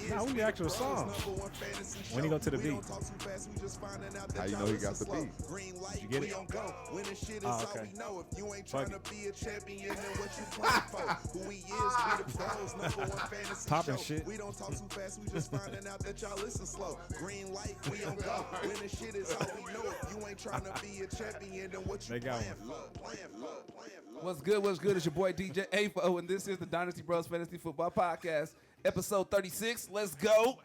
Nah, we the actual song. When he go to the beat. How you know he got the beat? Did you get it? Oh, okay. Fuck it. Popping shit. We don't talk too fast, we just finding out that y'all listen slow. Green light, we don't go. Winning shit is all we know. If you ain't trying to be a champion, then what you playing for? What's good? What's good? It's your boy DJ AFO, and this is the Dynasty Bro Fantasy Football Podcast, episode 36. Let's go.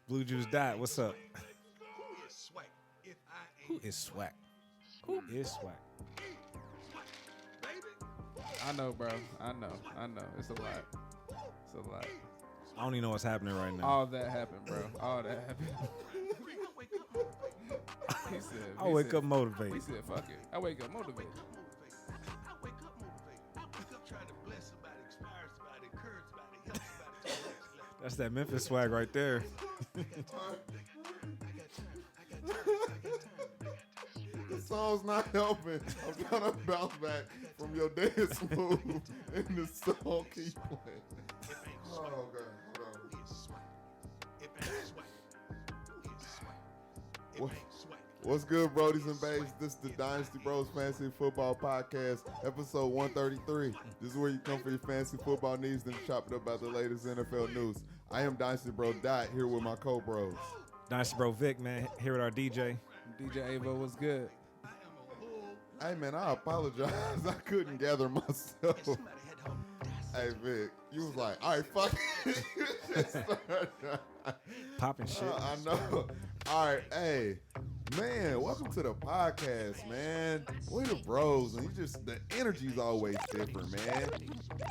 Blue Juice Dot, what's up? Who is swag? Who is swag? I know, bro. I know. It's a lot. It's a lot. I don't even know what's happening right now. All that happened, bro. All that happened. He said, I wake up motivated. He said, fuck it. I wake up motivated. That's that Memphis swag right there. The song's not helping. I'm trying to bounce back from your dance move, and the song keep playing. Oh, God. Hold on. What's good, Brodies and Babes? This is the Dynasty Bros Fantasy Football Podcast, episode 133. This is where you come for your fantasy football needs, then chop it up about the latest NFL news. I am Dynasty Bro Dot, here with my co-bros. Dynasty Bro Vic, man, here with our DJ. DJ Ava, what's good? Hey, man, I apologize. I couldn't gather myself. Hey, Vic, you was like, all right, fuck it. Popping shit. I know. All right, hey, man, welcome to the podcast, man. We the bros, and the energy's always different, man.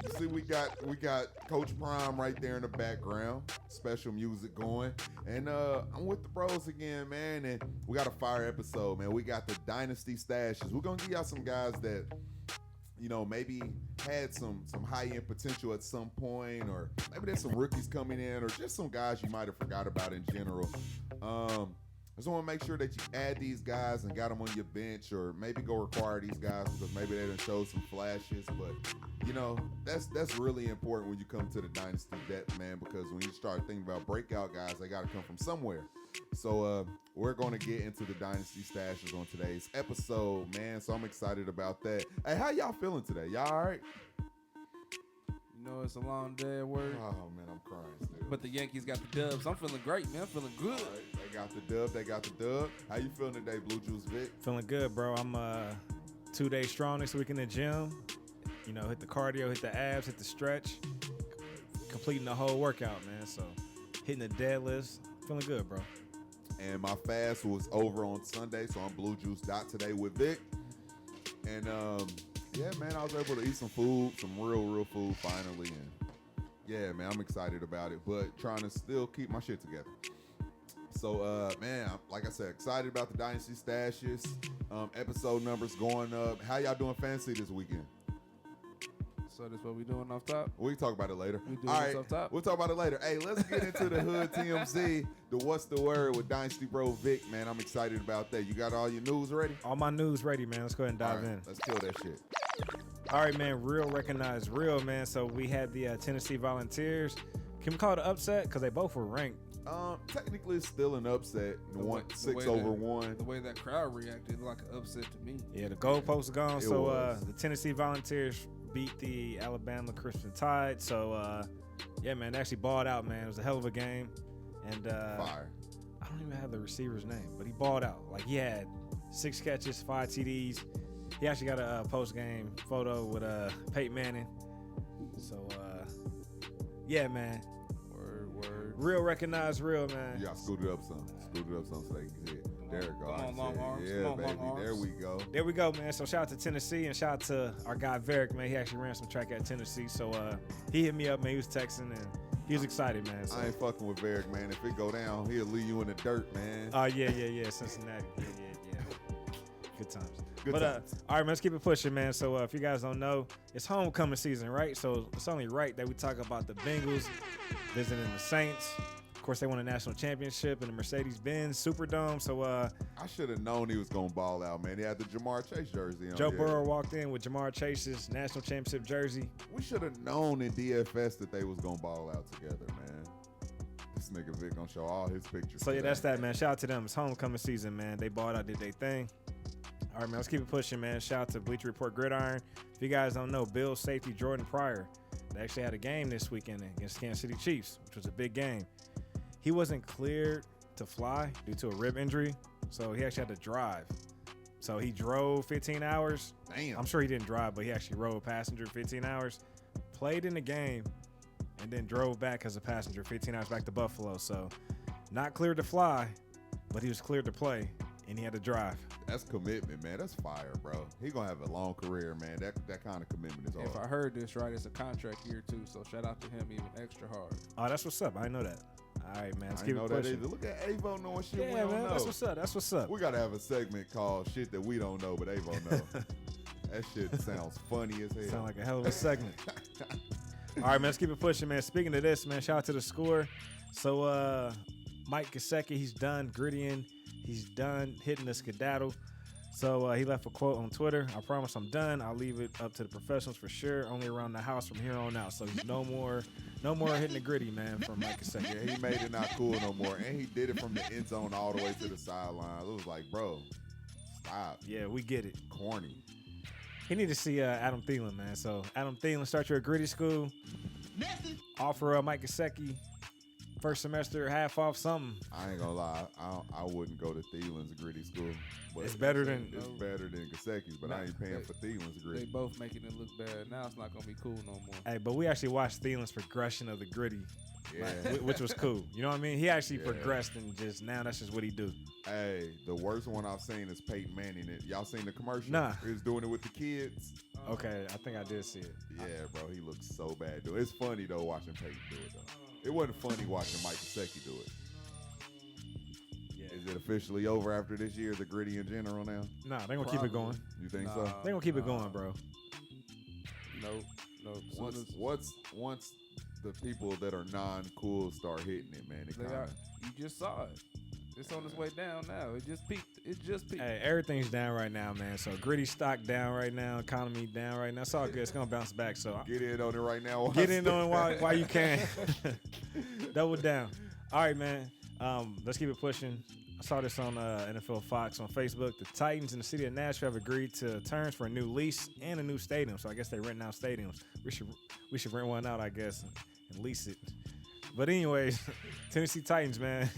You see, we got Coach Prime right there in the background, special music going, and I'm with the bros again, man, and we got a fire episode, man. We got the Dynasty Stashes. We're gonna give y'all some guys that, you know, maybe had some high-end potential at some point, or maybe there's some rookies coming in, or just some guys you might have forgot about in general. I just want to make sure that you add these guys and got them on your bench, or maybe go require these guys because maybe they done show some flashes. But, you know, that's really important when you come to the Dynasty depth, man, because when you start thinking about breakout guys, they got to come from somewhere. So we're going to get into the Dynasty Stashes on today's episode, man. So I'm excited about that. Hey, how y'all feeling today? Y'all all right? You know, it's a long day at work. Oh, man, I'm crying still. But the Yankees got the dubs. I'm feeling great, man. I'm feeling good. All right, they got the dub. How you feeling today, Blue Juice Vic? Feeling good, bro. I'm 2 days strong this week in the gym. You know, hit the cardio, hit the abs, hit the stretch. Completing the whole workout, man. So hitting the deadlifts. Feeling good, bro. And my fast was over on Sunday, so I'm Blue Juice Dot today with Vic. And yeah, man, I was able to eat some food, some real food finally. And yeah, man, I'm excited about it, but trying to still keep my shit together. So, man, like I said, excited about the Dynasty Stashes. Episode numbers going up. How y'all doing fantasy this weekend? So that's what we doing off top? We can talk about it later. We do All this right, off top? we'll talk about it later. Hey, let's get into the Hood TMZ, the What's the Word with Dynasty Bro Vic, man. I'm excited about that. You got all your news ready? All my news ready, man. Let's go ahead and dive in. Let's kill that shit. All right, man. Real recognize real, man. So we had the Tennessee Volunteers. Can we call it an upset? Because they both were ranked. Technically, it's still an upset. Six way over one. The way that crowd reacted, like an upset to me. Yeah, the goalposts gone. It So was. the Tennessee Volunteers beat the Alabama Crimson Tide. So, yeah, man, they actually balled out, man. It was a hell of a game. And Fire. I don't even have the receiver's name, but he balled out. Like, he had 6 catches, 5 TDs. He actually got a post-game photo with Peyton Manning. So, yeah, man. Word. Real recognize real, man. You got scooted up some so they can see it. There it goes. Come on, long arms. Yeah, Come on, baby. long arms. There we go. There we go, man. So shout out to Tennessee and shout out to our guy Varick, man. He actually ran some track at Tennessee. So he hit me up, man. He was texting and he was excited, man. So. I ain't fucking with Varick, man. If it go down, he'll leave you in the dirt, man. Yeah. Cincinnati. Yeah. Good times. Good times. All right, man, let's keep it pushing, man. So if you guys don't know, it's homecoming season, right? So it's only right that we talk about the Bengals visiting the Saints. Of course, they won a national championship in the Mercedes-Benz Superdome. So I should have known he was gonna ball out, man. He had the Jamar Chase jersey on. Joe Burrow walked in with Jamar Chase's national championship jersey. We should have known in DFS that they was gonna ball out together, man. This nigga Vic gonna show all his pictures. So yeah, today. that's that, man. Shout out to them. It's homecoming season, man. They balled out, did their thing. All right, man. Let's keep it pushing, man. Shout out to Bleacher Report Gridiron. If you guys don't know, Bills safety Jordan Pryor, they actually had a game this weekend against Kansas City Chiefs, which was a big game. He wasn't cleared to fly due to a rib injury, so he actually had to drive. So he drove 15 hours. Damn. I'm sure he didn't drive, but he actually rode a passenger 15 hours, played in the game, and then drove back as a passenger 15 hours back to Buffalo. So not cleared to fly, but he was cleared to play, and he had to drive. That's commitment, man. That's fire, bro. He gonna have a long career, man. That kind of commitment is hard. If I heard this right, it's a contract year too. So shout out to him even extra hard. Oh, that's what's up. I didn't know that. All right, man. Let's I keep know it that pushing. either. Look at Avo knowing shit we Yeah, don't man. know. That's what's up. That's what's up. We gotta have a segment called "Shit That We Don't Know," but Avo know. That shit sounds funny as hell. Sound like a hell of a segment. All right, man. Let's keep it pushing, man. Speaking of this, man, shout out to the score. So, Mike Gesicki, he's done grittying. He's done hitting the skedaddle. So he left a quote on Twitter. I promise I'm done. I'll leave it up to the professionals for sure. Only around the house from here on out. So he's no more hitting the gritty, man, from Mike Gesicki. Yeah, he made it not cool no more, and he did it from the end zone all the way to the sideline. It was like, bro, stop. Yeah, we get it. Corny. He need to see Adam Thielen, man. So Adam Thielen, start your gritty school. Offer Mike Gesicki first semester, half off something. I ain't gonna lie, I wouldn't go to Thielen's gritty school. But It's better than Gesicki's, but I ain't paying for Thielen's They gritty. both making it look bad. Now it's not gonna be cool no more. Hey, but we actually watched Thielen's progression of the gritty, Yeah. which was cool. You know what I mean? He actually Yeah. progressed, and just now that's just what he do. Hey, the worst one I've seen is Peyton Manning. Y'all seen the commercial? Nah. He was doing it with the kids. Okay, I think I did see it. Yeah, bro, he looks so bad. Dude. It's funny though watching Peyton do it though. It wasn't funny watching Mike Gesicki do it. Yeah. Is it officially over after this year, the gritty in general now? Nah, they gonna keep it going. You think Nah. so? They gonna keep it going, bro. Nope. Once the people that are non-cool start hitting it, man, it They kind are. of You just saw it. It's on its way down now. It just peaked. Hey, everything's down right now, man. So gritty stock down right now, economy down right now. It's all good. It's gonna bounce back. So get in on it right now. get in on it while you can. Double down. All right, man. Let's keep it pushing. I saw this on NFL Fox on Facebook. The Titans and the city of Nashville have agreed to terms for a new lease and a new stadium. So I guess they're renting out stadiums. We should rent one out, I guess, and lease it. But anyways, Tennessee Titans, man.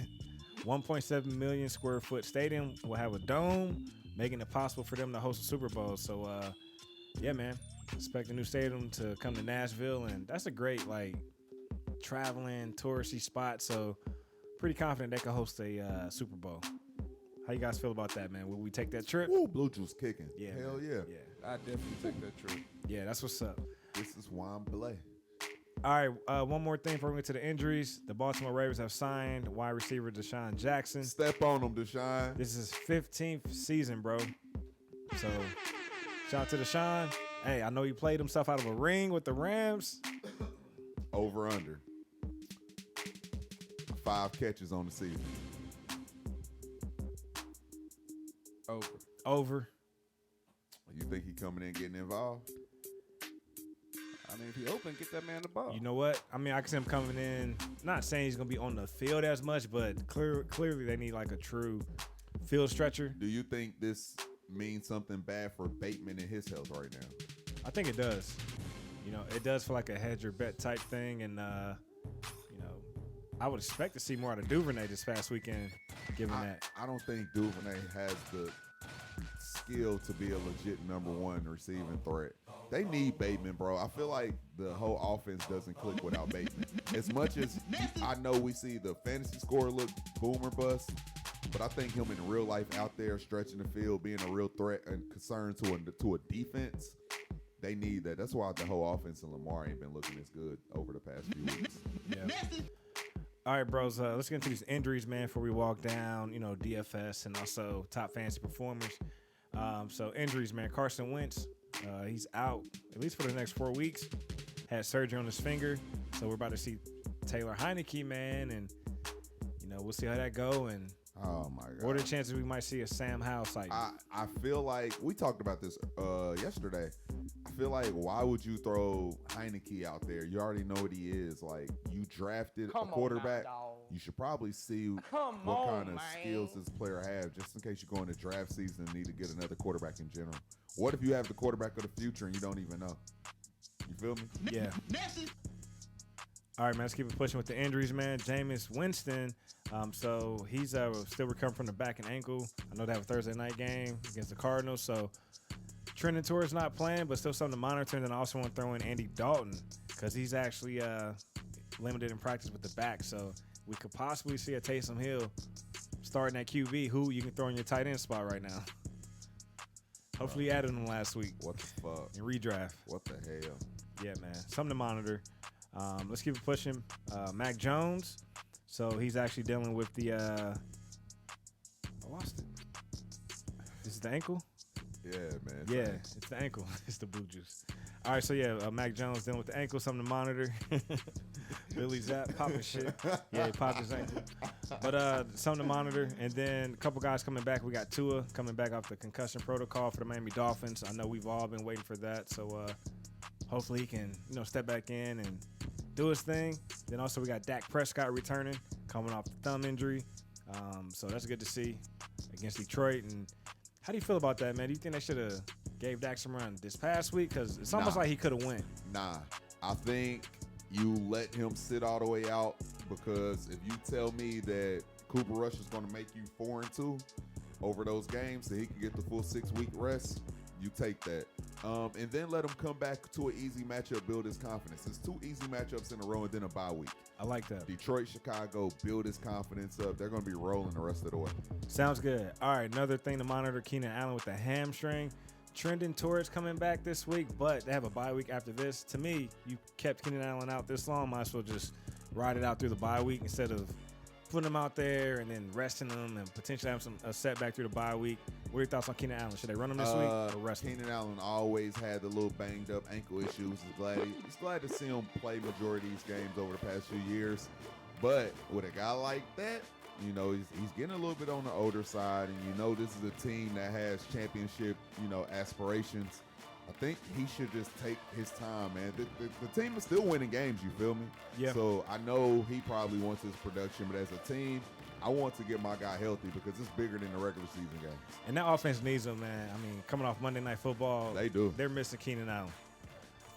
1.7 million square foot stadium will have a dome, making it possible for them to host a Super Bowl. So, yeah, man, expect a new stadium to come to Nashville, and that's a great traveling touristy spot. So, pretty confident they can host a Super Bowl. How you guys feel about that, man? Will we take that trip? Ooh, Blue Juice kicking. Yeah, Hell man. yeah. Yeah, I definitely take that trip. yeah, that's what's up. This is why I'm play. All right, one more thing before we get to the injuries. The Baltimore Ravens have signed wide receiver Deshaun Jackson. Step on them, Deshaun. This is his 15th season, bro. So, shout out to Deshaun. Hey, I know he played himself out of a ring with the Rams. Over under. 5 catches on the season. Over. You think he coming in getting involved? I mean, if he open, get that man the ball. You know what? I mean, I can see him coming in. Not saying he's going to be on the field as much, but clearly they need like a true field stretcher. Do you think this means something bad for Bateman and his health right now? I think it does. You know, it does feel like a hedge or bet type thing. And, you know, I would expect to see more out of Duvernay this past weekend, given that. I don't think Duvernay has the skill to be a legit number 1 receiving threat. They need Bateman, bro. I feel like the whole offense doesn't click without Bateman. As much as I know we see the fantasy score look boomer bust, but I think him in real life out there stretching the field, being a real threat and concern to a defense, they need that. That's why the whole offense in Lamar ain't been looking as good over the past few weeks. Yeah. All right, bros. Let's get into these injuries, man, before we walk down, you know, DFS and also top fantasy performers. So injuries, man. Carson Wentz, he's out at least for the next 4 weeks. Had surgery on his finger, so we're about to see Taylor Heineke, man, and we'll see how that go. And Oh my God. what are the chances we might see a Sam Howell sighting? I feel like we talked about this yesterday. I feel like why would you throw Heineke out there? You already know what he is. Like you drafted a quarterback. You should probably see what kind of skills this player has, just in case you go into draft season and need to get another quarterback in general. What if you have the quarterback of the future and you don't even know? You feel me? Yeah. All right, man, let's keep it pushing with the injuries, man. Jameis Winston, so he's still recovering from the back and ankle. I know they have a Thursday night game against the Cardinals, so trending towards not playing, but still something to monitor. And then I also want to throw in Andy Dalton because he's actually limited in practice with the back, so we could possibly see a Taysom Hill starting at QB, who you can throw in your tight end spot right now. Hopefully you added him last week. What the fuck? In redraft. What the hell? Yeah, man. Something to monitor. Let's keep it pushing. Mac Jones. So he's actually dealing with the I lost it. This is the ankle? Yeah, man. Yeah, it's the ankle. It's the blue juice. All right, so yeah, Mac Jones dealing with the ankle, something to monitor. Billy Zapp popping shit. Yeah, he popped his ankle. But something to monitor. And then a couple guys coming back. We got Tua coming back off the concussion protocol for the Miami Dolphins. I know we've all been waiting for that. So hopefully he can, step back in and do his thing. Then also we got Dak Prescott returning, coming off the thumb injury. So that's good to see against Detroit. And how do you feel about that, man? Do you think they should have gave Dak some run this past week? Because it's almost like he could have went. Nah, I think you let him sit all the way out, because if you tell me that Cooper Rush is going to make you 4-2 over those games so he can get the full 6-week rest, you take that. And then let him come back to an easy matchup, build his confidence. It's 2 easy matchups in a row and then a bye week. I like that. Detroit, Chicago, build his confidence up. They're going to be rolling the rest of the way. Sounds good. All right, another thing to monitor, Keenan Allen with the hamstring. Trending towards coming back this week, but they have a bye week after this. To me, you kept Keenan Allen out this long, might as well just ride it out through the bye week instead of putting him out there and then resting him and potentially have a setback through the bye week. What are your thoughts on Keenan Allen? Should they run him this week or rest him? Keenan Allen always had the little banged up ankle issues. He's glad to see him play majority of these games over the past few years. But with a guy like that, he's getting a little bit on the older side, and this is a team that has championship, aspirations. I think he should just take his time, man. The team is still winning games, you feel me? Yeah. So I know he probably wants his production, but as a team, I want to get my guy healthy because it's bigger than the regular season games. And that offense needs him, man. I mean, coming off Monday Night Football, they do. They're missing Keenan Allen.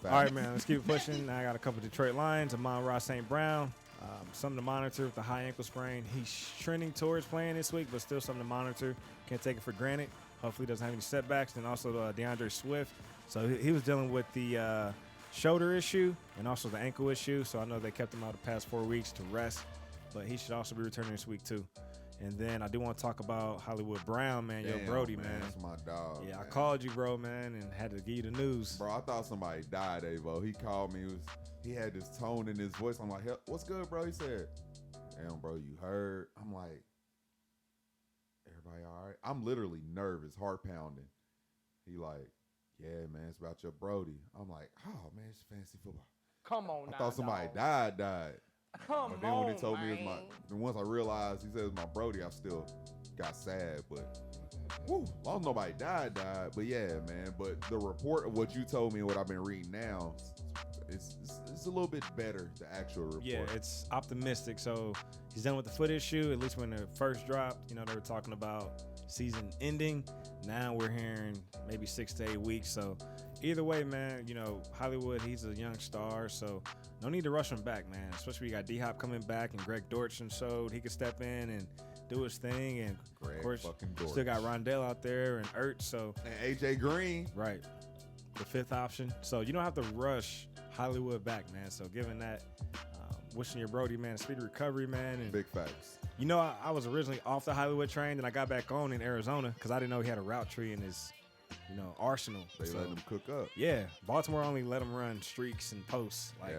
Fact. All right, man, let's keep it pushing. Now I got a couple Detroit Lions, Amon-Ra St. Brown. Something to monitor with the high ankle sprain. He's trending towards playing this week, but still something to monitor. Can't take it for granted. Hopefully he doesn't have any setbacks. And also DeAndre Swift. So he was dealing with the shoulder issue and also the ankle issue. So I know they kept him out the past 4 weeks to rest, but he should also be returning this week too. And then I do want to talk about Hollywood Brown, man. Damn, Yo, Brody, man. That's my dog. Yeah, man. I called you, bro, man, and had to give you the news. Bro, I thought somebody died, Avo. He called me. He had this tone in his voice. I'm like, what's good, bro? He said, damn, bro, you heard? I'm like, everybody all right? I'm literally nervous, heart pounding. He like, yeah, man, it's about your Brody. I'm like, oh, man, it's fantasy football. Come on now, I thought somebody dog. died. Come But then when he told me man. it was once I realized he said it was my Brody, I still got sad. But whew, as long as nobody died. But yeah, man. But the report of what you told me and what I've been reading now, it's a little bit better, the actual report. Yeah, it's optimistic. So he's done with the foot issue. At least when it first dropped, they were talking about season ending. Now we're hearing maybe 6 to 8 weeks. So either way, man, Hollywood, he's a young star. So no need to rush him back, man. Especially you got D-Hop coming back and Greg Dortch showed he could step in and do his thing. And Greg of course, fucking Dortch. still got Rondell out there and Ertz. So And AJ Green. right, the fifth option. So you don't have to rush Hollywood back, man. So given that, wishing your Brody, man, a speedy recovery, man. And Big facts. I was originally off the Hollywood train, and I got back on in Arizona because I didn't know he had a route tree in his, arsenal. They So, let him cook up. yeah, Baltimore only let him run streaks and posts. Like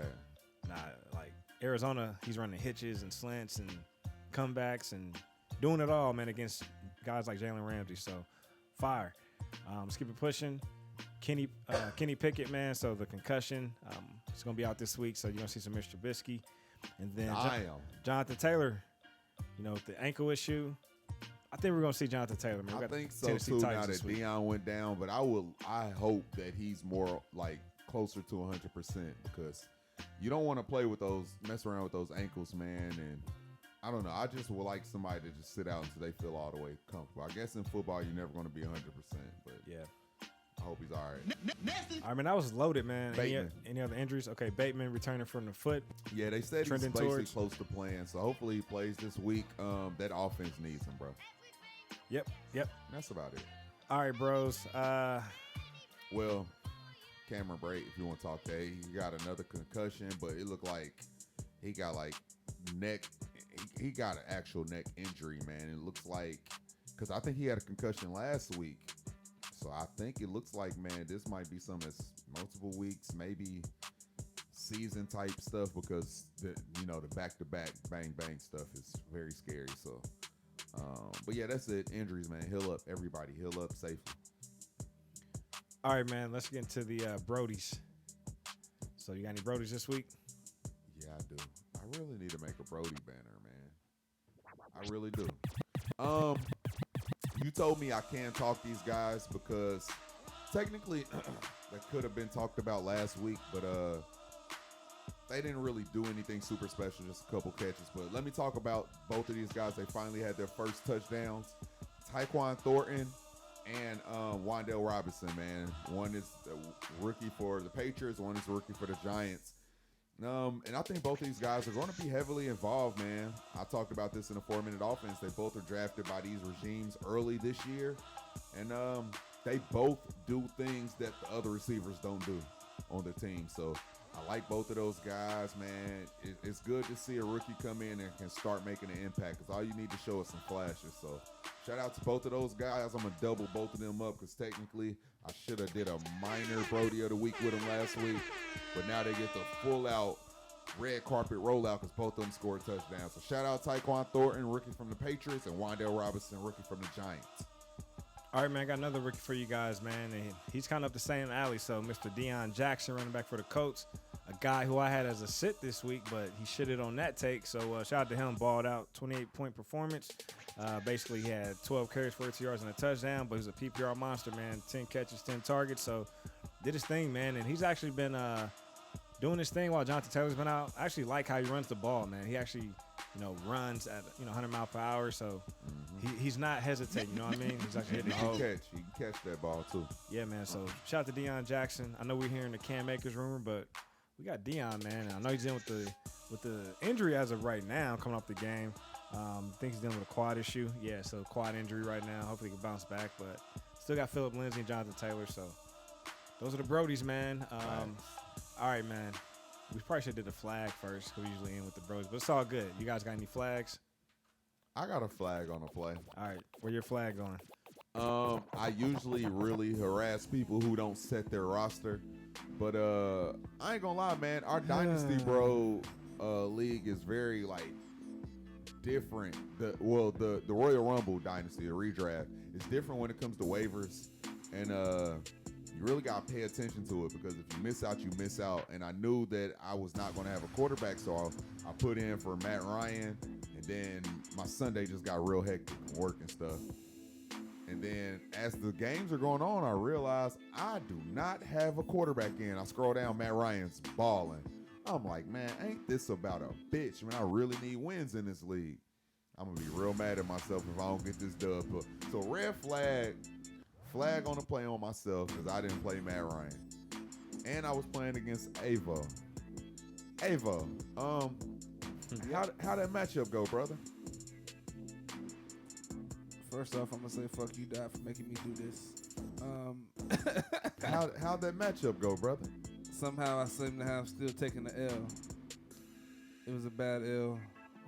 Arizona, he's running hitches and slants and comebacks and doing it all, man, against guys like Jalen Ramsey. So fire. Let's keep it pushing. Kenny Pickett, man. So the concussion, it's gonna be out this week. So you're gonna see some Mr. Trubisky, and then Jonathan Taylor. with the ankle issue, I think we're gonna see Jonathan Taylor, man. We I got think the so Tennessee too. Now Titans that this week. Deion went down, but I hope that he's more like closer to 100% because you don't want to mess around with those ankles, man. And I don't know. I just would like somebody to just sit out until they feel all the way comfortable. I guess in football you're never going to be 100%, but Yeah. I hope he's all right. I mean, that was loaded, man. Bateman. Any other injuries? Okay, Bateman returning from the foot. Yeah, they said he's Trending basically towards. close to playing, so hopefully he plays this week. That offense needs him, bro. Yep. That's about it. All right, bros. Well, Cameron Brate, if you want to talk to he got another concussion, but it looked like he got like neck. He got an actual neck injury, man. It looks like because I think he had a concussion last week, so I think it looks like, man, this might be something that's multiple weeks, maybe season type stuff because the back-to-back bang stuff is very scary. So, but yeah, that's it. Injuries, man. Heal up, everybody. Heal up safely. All right, man. Let's get into the Brodies. So you got any Brodies this week? Yeah, I do. I really need to make a Brody banner, man. I really do. You told me I can't talk these guys because technically that could have been talked about last week, but they didn't really do anything super special, just a couple catches. But let me talk about both of these guys. They finally had their first touchdowns. Tyquan Thornton and Wan'Dale Robinson, man. One is a rookie for the Patriots, one is a rookie for the Giants. And I think both of these guys are going to be heavily involved, man. I talked about this in a 4-minute offense. They both are drafted by these regimes early this year. And they both do things that the other receivers don't do on the team. So I like both of those guys, man. It's good to see a rookie come in and can start making an impact because all you need to show is some flashes. So shout out to both of those guys. I'm going to double both of them up because technically I should have did a minor Brody of the week with them last week. But now they get the full-out red carpet rollout because both of them scored touchdowns. So shout out Tyquan Thornton, rookie from the Patriots, and Wan'Dale Robinson, rookie from the Giants. All right, man. I got another rookie for you guys, man. And he's kind of up the same alley. So Mr. Deion Jackson, running back for the Colts, a guy who I had as a sit this week, but he shitted on that take. So shout out to him. Balled out, 28-point performance. Basically, he had 12 carries, 42 yards, and a touchdown. But he's a PPR monster, man. 10 catches, 10 targets. So did his thing, man. And he's actually been doing his thing while Jonathan Taylor's been out. I actually like how he runs the ball, man. He actually, runs at 100 miles per hour. So he's not hesitating. You know what I mean? He's actually hitting the hole. He can catch that ball too. Yeah, man. So shout out to Deion Jackson. I know we're hearing the Cam Akers rumor, but we got Deion, man. And I know he's dealing with the injury as of right now, coming off the game. I think he's dealing with a quad issue. Yeah, so quad injury right now. Hopefully he can bounce back, but still got Phillip Lindsay and Jonathan Taylor. So those are the Brodies, man. All right, man. We probably should have did the flag first because we usually end with the Brodies, but it's all good. You guys got any flags? I got a flag on a play. All right, where your flag going? I usually really harass people who don't set their roster, but I ain't gonna lie, man. Our Dynasty Bro league is very different. The Royal Rumble Dynasty, the redraft, is different when it comes to waivers, and you really gotta pay attention to it because if you miss out, you miss out. And I knew that I was not gonna have a quarterback, so I put in for Matt Ryan, and then my Sunday just got real hectic from work and stuff. And then as the games are going on, I realized I do not have a quarterback in. I scroll down, Matt Ryan's balling. I'm like, man, ain't this about a bitch? Man, I really need wins in this league. I'm going to be real mad at myself if I don't get this dub. So red flag on the play on myself because I didn't play Matt Ryan. And I was playing against Ava. How that matchup go, brother? First off, I'm gonna say fuck you, Dot, for making me do this. How'd that matchup go, brother? Somehow I seem to have still taken the L. It was a bad L.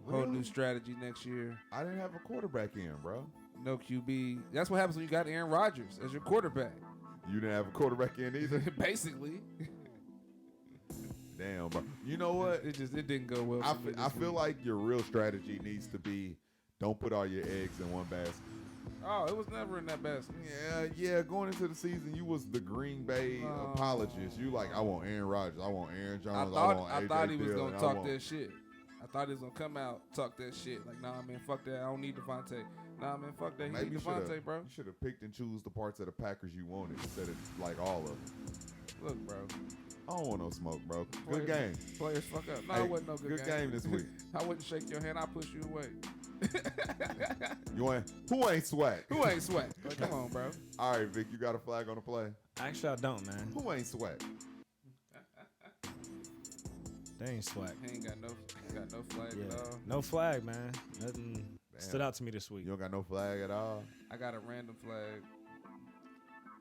Whole Really? new strategy next year. I didn't have a quarterback in, bro. No QB. That's what happens when you got Aaron Rodgers as your quarterback. You didn't have a quarterback in either? Basically. Damn, bro. You know what? It didn't go well. For me I this feel week. like your real strategy needs to be don't put all your eggs in one basket. Oh, it was never in that basket. Yeah. Going into the season, you was the Green Bay apologist. You like, I want Aaron Rodgers, I want Aaron Jones, I want AJ I thought he was Dillon, gonna I talk want- that shit. I thought he was gonna come out, talk that shit. Like, nah, man, fuck that. I don't need Devontae. Nah, man, fuck that. He Maybe need Devontae, bro. You should have picked and choose the parts of the Packers you wanted instead of like all of them. Look, bro. I don't want no smoke, bro. Good game. Players fuck up. No, Hey, it wasn't no good game this week. I wouldn't shake your hand. I'll push you away. Who ain't swag? Who ain't sweat? Like, come on, bro. All right, Vic, you got a flag on the play? Actually, I don't, man. Who ain't swag? They ain't swag. He ain't got no flag at all. No flag, man. Nothing stood out to me this week. You don't got no flag at all? I got a random flag.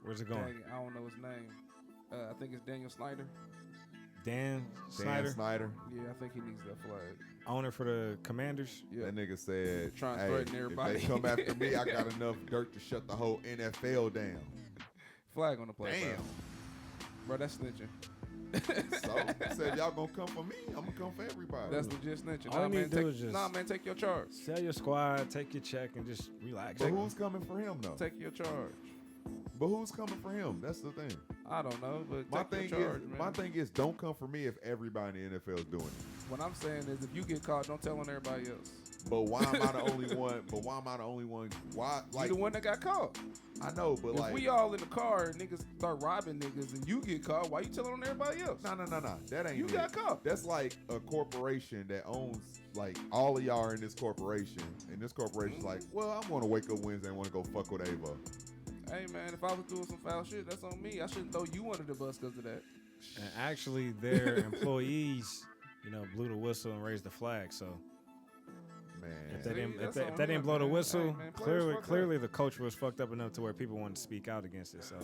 Where's it going? Dang, I don't know his name. I think it's Daniel Snyder. Dan Snyder, Yeah, I think he needs that flag. owner for the Commanders. Yeah. That nigga said, Trying to hey, threaten everybody. if they come after me, I got enough dirt to shut the whole NFL down. Flag on the play, Damn. bro. That's snitching. So, he said, y'all gonna come for me, I'm gonna come for everybody. That's legit snitching. All Nah, you need man, to do is just man, take your charge. sell your squad, take your check, and just relax. But who's coming for him, though? Take your charge. But who's coming for him? That's the thing. I don't know, but My take thing your charge, is, man. my thing is, don't come for me if everybody in the NFL is doing it. What I'm saying is, if you get caught, don't tell on everybody else. But why am I the only one? But why am I the only one? Why? You Like, the one that got caught. I know, but If like, we all in the car and niggas start robbing niggas and you get caught, why you telling on everybody else? no. That ain't You it. got caught. That's like a corporation that owns, like, all of y'all are in this corporation, and this corporation's like, well, I'm gonna wake up Wednesday and want to go fuck with Ava. Hey man, if I was doing some foul shit, that's on me. I shouldn't throw you under the bus because of that. And actually, their employees, blew the whistle and raised the flag. So Man, if they didn't, that's if on they didn't him, blow the man. whistle, Hey, man, players clearly fuck the culture was fucked up enough to where people wanted to speak out against it. So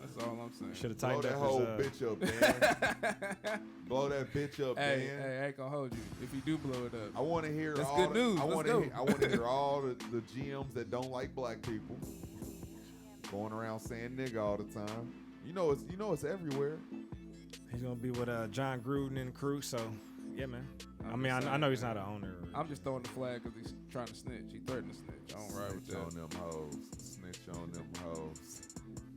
That's all I'm saying. should have blow tightened that up whole his, bitch up, man. Blow that bitch up, Hey, man. I ain't gonna hold you. If you do blow it up, I want to hear That's all good the, news. I Let's want go. to. I want to hear all the GMs that don't like black people going around saying nigga all the time. It's everywhere. He's gonna be with John Gruden and the crew. So yeah, man. I I'm mean, just I saying, know he's man. not an owner. I'm just throwing the flag because he's trying to snitch. He threatened to snitch. I don't ride with Snitch that. on them hoes. Snitch on them hoes.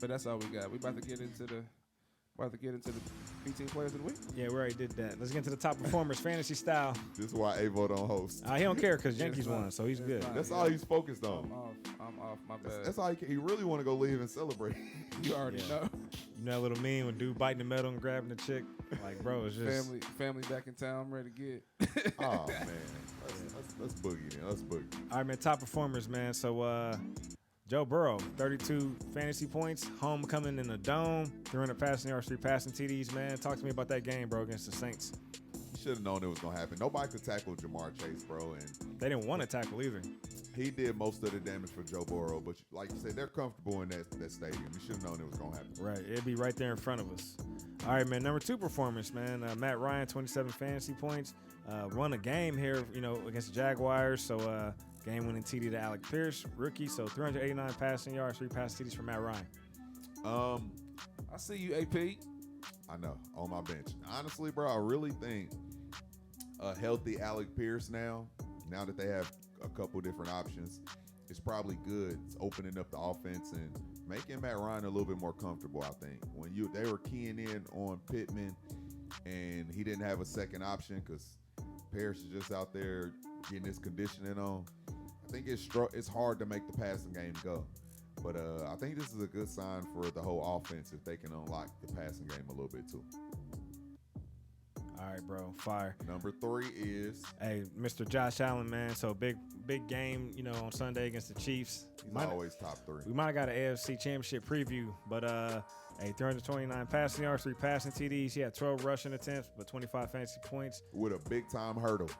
But that's all we got. We about to get into the 15 players of the week. Yeah, we already did that. Let's get into the top performers, fantasy style. This is why Avo don't host. He don't care because Yankees It's fine. won, so he's It's good. fine. That's all he's focused on. I'm off. My bad. That's all he really want to go leave and celebrate. You already Yeah. know. You know that little meme when dude biting the metal and grabbing the chick? Like, bro, it's just Family back in town. I'm ready to get. Oh man, let's boogie then. Let's boogie. All right, man. Top performers, man. So, Joe Burrow, 32 fantasy points, homecoming in the dome, 300 passing yards, 3 passing TDs, man. Talk to me about that game, bro, against the Saints. You should have known it was gonna happen. Nobody could tackle Jamar Chase, bro, and They didn't want to tackle either. he did most of the damage for Joe Burrow. But like you said, they're comfortable in that stadium. You should have known it was gonna happen. Right, it'd be right there in front of us. All right, man. Number 2 performance, man. Matt Ryan, 27 fantasy points. Won a game here, against the Jaguars. So, game-winning TD to Alec Pierce, rookie. So, 389 passing yards, 3 pass TDs for Matt Ryan. I see you, AP. I know, on my bench. Honestly, bro, I really think a healthy Alec Pierce now that they have a couple different options, is probably good. It's opening up the offense and making Matt Ryan a little bit more comfortable, I think. When they were keying in on Pittman and he didn't have a second option because Pierce is just out there getting his conditioning on, I think it's hard to make the passing game go. But I think this is a good sign for the whole offense if they can unlock the passing game a little bit too. All right, bro. Fire. Number 3 is Hey, Mr. Josh Allen, man. So big game, on Sunday against the Chiefs. he's always top 3. We might have got an AFC Championship preview, but 329 passing yards, 3 passing TDs. He had 12 rushing attempts, but 25 fantasy points. With a big time hurdle.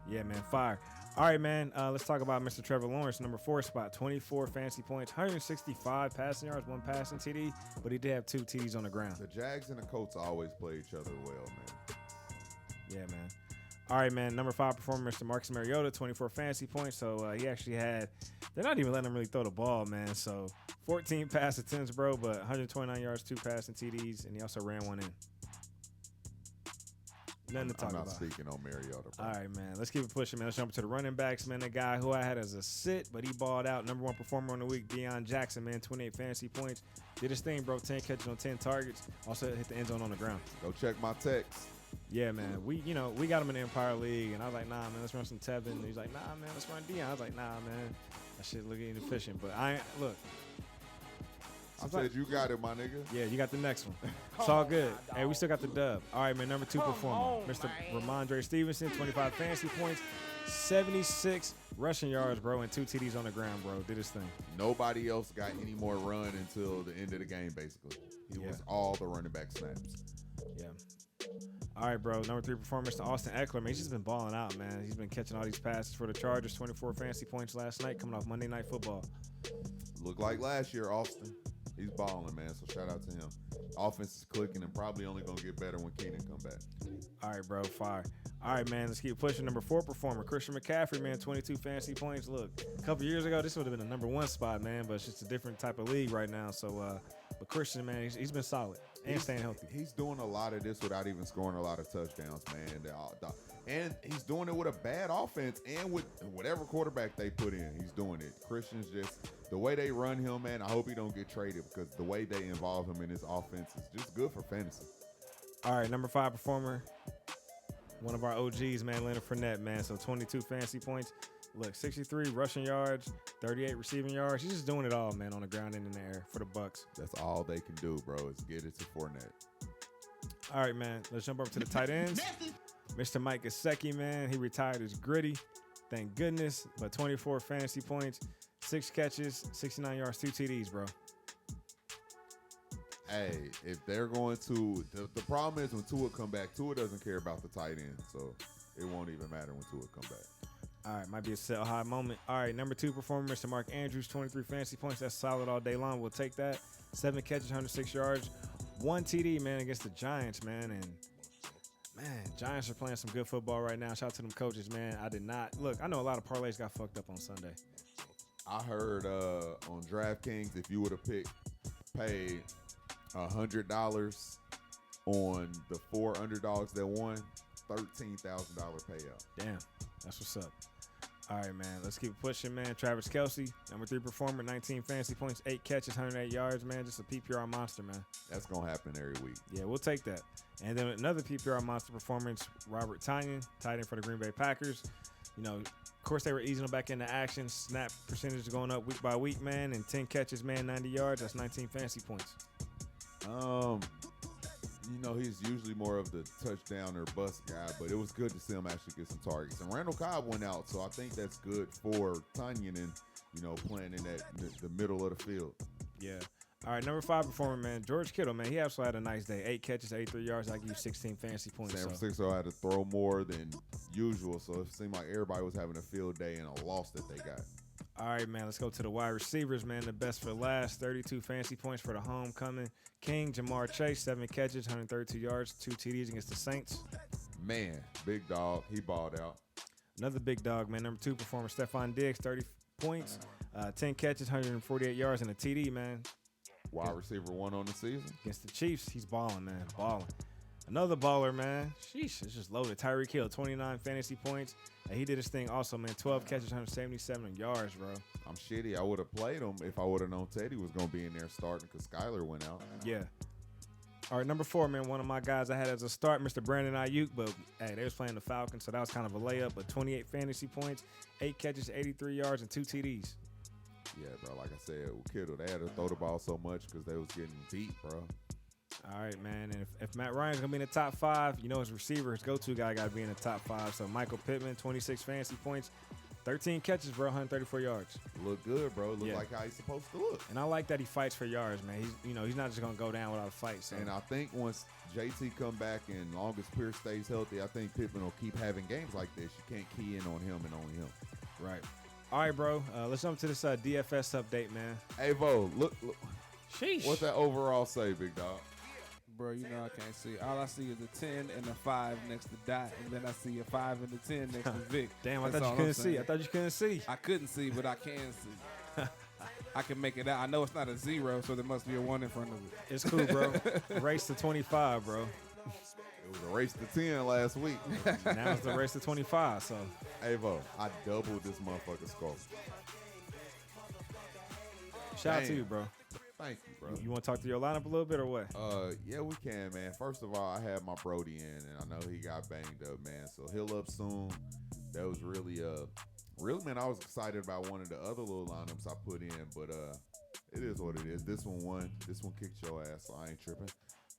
Yeah, man, fire. All right, man. Let's talk about Mr. Trevor Lawrence, number 4 spot, 24 fantasy points, 165 passing yards, 1 passing TD, but he did have 2 TDs on the ground. The Jags and the Colts always play each other well, man. Yeah, man. All right, man. Number 5 performer, Mr. Marcus Mariota, 24 fantasy points. So he actually had, they're not even letting him really throw the ball, man. So 14 pass attempts, bro, but 129 yards, 2 passing TDs, and he also ran 1 in. Nothing to talk I'm not about. speaking on Mariota, bro. All right, man. Let's keep it pushing, man. Let's jump to the running backs, man. The guy who I had as a sit, but he balled out. Number 1 performer on the week, Deion Jackson, man. 28 fantasy points. Did his thing, bro. 10 catches on 10 targets. Also hit the end zone on the ground. Go check my text. Yeah, man. We got him in the Empire League, and I was like, nah, man, let's run some Tevin. And he's like, nah, man, let's run Dion. I was like, nah, man, that shit looking inefficient. But look. I said you got it, my nigga. Yeah, you got the next one. It's all good. Hey, we still got the dub. All right, man, number 2 performer, Mr. Ramondre Stevenson, 25 fantasy points, 76 rushing yards, bro, and 2 TDs on the ground, bro. Did his thing. Nobody else got any more run until the end of the game, basically. He was all the running back snaps. Yeah. All right, bro. Number 3 performer, Mr. Austin Eckler, man. He's just been balling out, man. He's been catching all these passes for the Chargers, 24 fantasy points last night, coming off Monday Night Football. Looked like last year, Austin. He's balling, man, so shout out to him. Offense is clicking and probably only going to get better when Keenan come back. All right, bro, fire. All right, man, let's keep pushing. Number 4 performer, Christian McCaffrey, man, 22 fantasy points. Look, a couple years ago, this would have been a number 1 spot, man, but it's just a different type of league right now. So, but Christian, man, he's been solid and staying healthy. He's doing a lot of this without even scoring a lot of touchdowns, man. And he's doing it with a bad offense and with whatever quarterback they put in. He's doing it. Christian's just, the way they run him, man, I hope he don't get traded because the way they involve him in his offense is just good for fantasy. All right, number 5 performer, one of our OGs, man, Leonard Fournette, man. So 22 fantasy points. Look, 63 rushing yards, 38 receiving yards. He's just doing it all, man, on the ground and in the air for the Bucks. That's all they can do, bro, is get it to Fournette. All right, man, let's jump over to the tight ends. Mr. Mike Gesicki, man, he retired as Gritty. Thank goodness. But 24 fantasy points, 6 catches, 69 yards, 2 TDs, bro. Hey, if they're going to, the problem is when Tua come back, Tua doesn't care about the tight end, so it won't even matter when Tua come back. All right, might be a sell high moment. All right, number 2 performer, Mr. Mark Andrews, 23 fantasy points. That's solid all day long. We'll take that. 7 catches, 106 yards, 1 TD, man, against the Giants, man. And, man, Giants are playing some good football right now. Shout out to them coaches, man. I know a lot of parlays got fucked up on Sunday. I heard on DraftKings, if you would have paid $100 on the 4 underdogs that won, $13,000 payout. Damn, that's what's up. All right, man, let's keep pushing, man. Travis Kelce, number 3 performer, 19 fantasy points, 8 catches, 108 yards, man. Just a PPR monster, man. That's going to happen every week. Yeah, we'll take that. And then another PPR monster performance, Robert Tonyan, tight end for the Green Bay Packers. You know, of course, they were easing him back into action. Snap percentage going up week by week, man. And 10 catches, man, 90 yards. That's 19 fantasy points. You know, he's usually more of the touchdown or bust guy, but it was good to see him actually get some targets. And Randall Cobb went out, so I think that's good for Tonyan and, you know, playing in the middle of the field. Yeah. All right, number 5 performer, man, George Kittle, man. He also had a nice day. 8 catches, 83 yards. I give you 16 fantasy points. San Francisco had to throw more than usual, so it seemed like everybody was having a field day and a loss that they got. All right, man, let's go to the wide receivers, man. The best for last, 32 fantasy points for the homecoming king, Jamar Chase, 7 catches, 132 yards, 2 TDs against the Saints. Man, big dog. He balled out. Another big dog, man. Number 2 performer, Stephon Diggs, 30 points, 10 catches, 148 yards, and a TD, man. Wide receiver 1 on the season. Against the Chiefs, he's balling, man, balling. Another baller, man. Sheesh, it's just loaded. Tyreek Hill, 29 fantasy points. And he did his thing also, man. 12 catches, 177 yards, bro. I'm shitty. I would have played him if I would have known Teddy was going to be in there starting because Skyler went out. Yeah. All right, number 4, man. One of my guys I had as a start, Mr. Brandon Ayuk. But, hey, they was playing the Falcons, so that was kind of a layup. But 28 fantasy points, 8 catches, 83 yards, and 2 TDs. Yeah, bro. Like I said, with Kittle, they had to throw the ball so much because they was getting beat, bro. All right, man. And if Matt Ryan's going to be in the top 5, you know his receiver, his go-to guy got to be in the top 5. So Michael Pittman, 26 fantasy points, 13 catches, bro, 134 yards. Look good, bro. Look like how he's supposed to look. And I like that he fights for yards, man. He's not just going to go down without a fight. So. And I think once JT come back and long as Pierce stays healthy, I think Pittman will keep having games like this. You can't key in on him and only him. Right. All right, bro. Let's jump to this DFS update, man. Hey, Vo, look. Sheesh. What's that overall say, big dog? Bro, you know I can't see. All I see is a 10 and a 5 next to Dot, and then I see a 5 and a 10 next to Vic. Damn, I That's thought you all couldn't I'm saying. see. I thought you couldn't see. I couldn't see, but I can see. I can make it out. I know it's not a 0, so there must be a 1 in front of it. It's cool, bro. Race to 25, bro. It was a race to 10 last week. Now it's the race to 25, so. Hey, Vo, I doubled this motherfucker's score. Shout out to you, bro. Thank you, bro. You want to talk to your lineup a little bit or what? Yeah, we can, man. First of all, I had my Brody in, and I know he got banged up, man. So he'll up soon. That was really, man. I was excited about one of the other little lineups I put in, but it is what it is. This one won. This one kicked your ass, so I ain't tripping.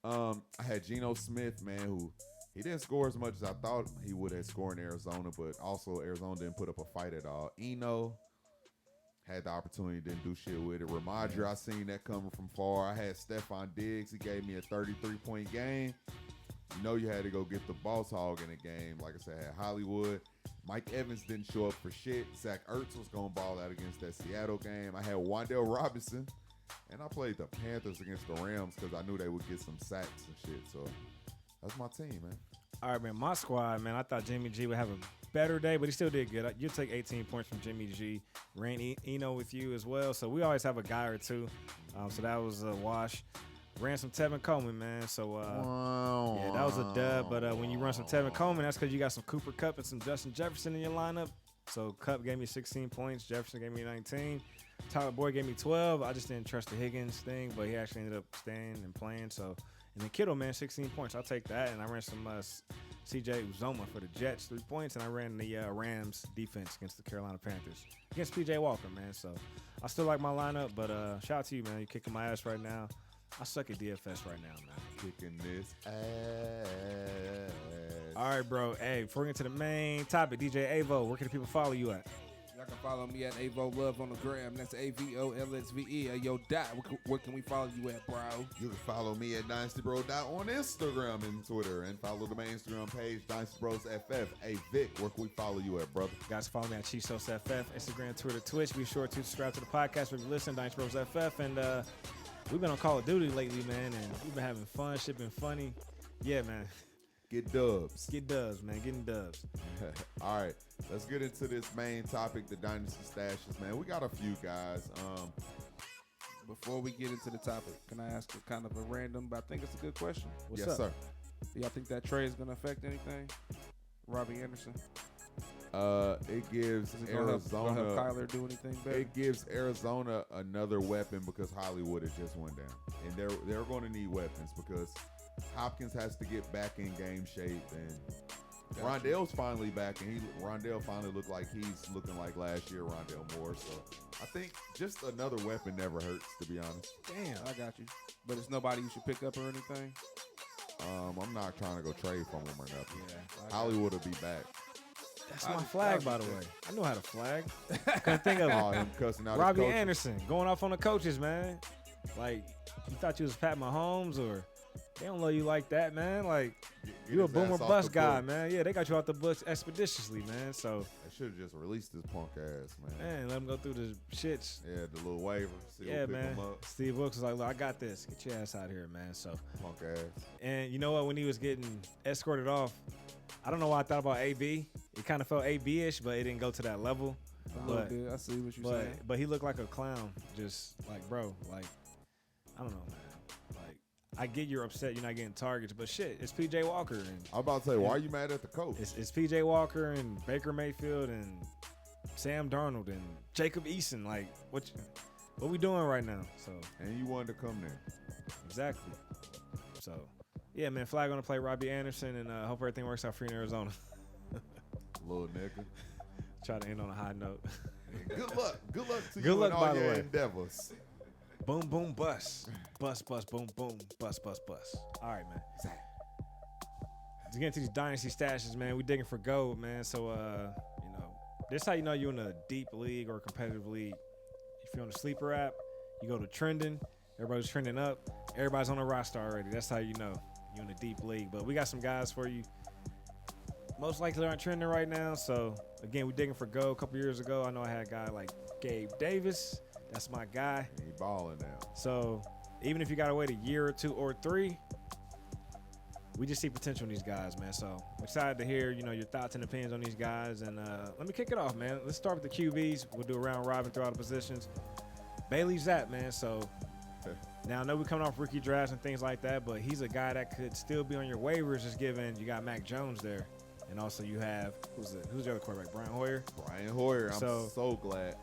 I had Geno Smith, man, who he didn't score as much as I thought he would have scored in Arizona, but also Arizona didn't put up a fight at all. Eno had the opportunity, didn't do shit with it. Ramondre, I seen that coming from far. I had Stephon Diggs. He gave me a 33-point game. You know you had to go get the boss hog in the game. Like I said, I had Hollywood. Mike Evans didn't show up for shit. Zach Ertz was going to ball out against that Seattle game. I had Wan'Dale Robinson. And I played the Panthers against the Rams because I knew they would get some sacks and shit. So that's my team, man. All right, man. My squad, man, I thought Jimmy G would have a better day, but he still did good. You'll take 18 points from Jimmy G. Ran Eno with you as well. So we always have a guy or two. So that was a wash. Ran some Tevin Coleman, man. So, yeah, that was a dub. But when you run some Tevin Coleman, that's because you got some Cooper Kupp and some Justin Jefferson in your lineup. So Kupp gave me 16 points. Jefferson gave me 19. Tyler Boyd gave me 12. I just didn't trust the Higgins thing, but he actually ended up staying and playing. So, and then Kittle, man, 16 points. I'll take that. And I ran some CJ Uzoma for the Jets, 3 points. And I ran the Rams defense against the Carolina Panthers. Against PJ Walker, man. So I still like my lineup, but shout out to you, man. You're kicking my ass right now. I suck at DFS right now, man. Kicking this ass. All right, bro. Hey, before we get to the main topic, DJ Avo, where can the people follow you at? Y'all can follow me at Avo Love on the gram. That's AVOLXVE. Yo, Dot, where can we follow you at, bro? You can follow me at Dynasty Bro Style on Instagram and Twitter, and follow the main Instagram page, Dynasty Bros FF. Hey, Vic, where can we follow you at, brother? Guys, follow me at Chisos FF, Instagram, Twitter, Twitch. Be sure to subscribe to the podcast where you listen, Dynasty Bros FF. And we've been on Call of Duty lately, man, and we've been having fun. Shit been funny. Yeah, man. Get dubs. Get dubs, man. Getting dubs. All right, let's get into this main topic, the Dynasty Stashes, man. We got a few guys. Before we get into the topic, can I ask a kind of a random, but I think it's a good question. What's yes, up? sir. Do y'all think that trade is going to affect anything? Robbie Anderson? It gives Is it gonna Arizona. help Kyler do anything better? It gives Arizona another weapon because Hollywood has just went down, and they're going to need weapons because Hopkins has to get back in game shape, and Rondale's finally back, and Rondale finally looked like he's looking like last year Rondale Moore. So I think just another weapon never hurts, to be honest. Damn, I got you. But it's nobody you should pick up or anything? I'm not trying to go trade from him or nothing. Yeah, Hollywood will be back. That's my flag, by the way. I know how to flag. Couldn't think of it. Him cussing out Robbie his coaches. Anderson going off on the coaches, man. Like, you thought you was Pat Mahomes, or they don't love you like that, man. Like, Get you a his boomer ass off bust the guy, book. man. Yeah, they got you off the books expeditiously, man. So, They should have just released this punk ass, man. let him go through the shits. Yeah, the little waiver. See Yeah, who pick man. him up. Steve Wilkes was like, look, I got this. Get your ass out here, man. So, Punk ass. and you know what? When he was getting escorted off, I don't know why I thought about AB. It kind of felt AB-ish, but it didn't go to that level. A little But, bit. I see what you're saying. but he looked like a clown. Just like, bro, like, I don't know, man. Like, I get you're upset you're not getting targets, but shit, it's PJ Walker. And I'm about to say, why are you mad at the coach? it's PJ Walker and Baker Mayfield and Sam Darnold and Jacob Eason. Like, what we doing right now? So, And you wanted to come there. exactly. So, yeah, man, flag on to play Robbie Anderson, and hope everything works out for you in Arizona. Little nigga. Try to end on a high note. Good luck. Good luck to Good you luck, in all by the your way. endeavors. Boom, boom, bust. Bust, bust, boom, boom. Bust, bust, bust. All right, man. To get into these Dynasty Stashes, man, we digging for gold, man. So, this how you know you're in a deep league or a competitive league. If you're on the sleeper app, you go to trending. Everybody's trending up. Everybody's on the roster already. That's how you know you're in a deep league. But we got some guys for you. Most likely aren't trending right now. So, again, we digging for gold. A couple years ago, I know I had a guy like Gabe Davis. That's my guy. He balling now. So even if you got to wait a year or 2 or 3, we just see potential in these guys, man. So I'm excited to hear, your thoughts and opinions on these guys. And let me kick it off, man. Let's start with the QBs. We'll do a round robin through all the positions. Bailey Zapp, man. So now I know we're coming off rookie drafts and things like that, but he's a guy that could still be on your waivers, just given you got Mac Jones there. And also you have, who's the other quarterback? Brian Hoyer. Brian Hoyer. I'm So- so glad.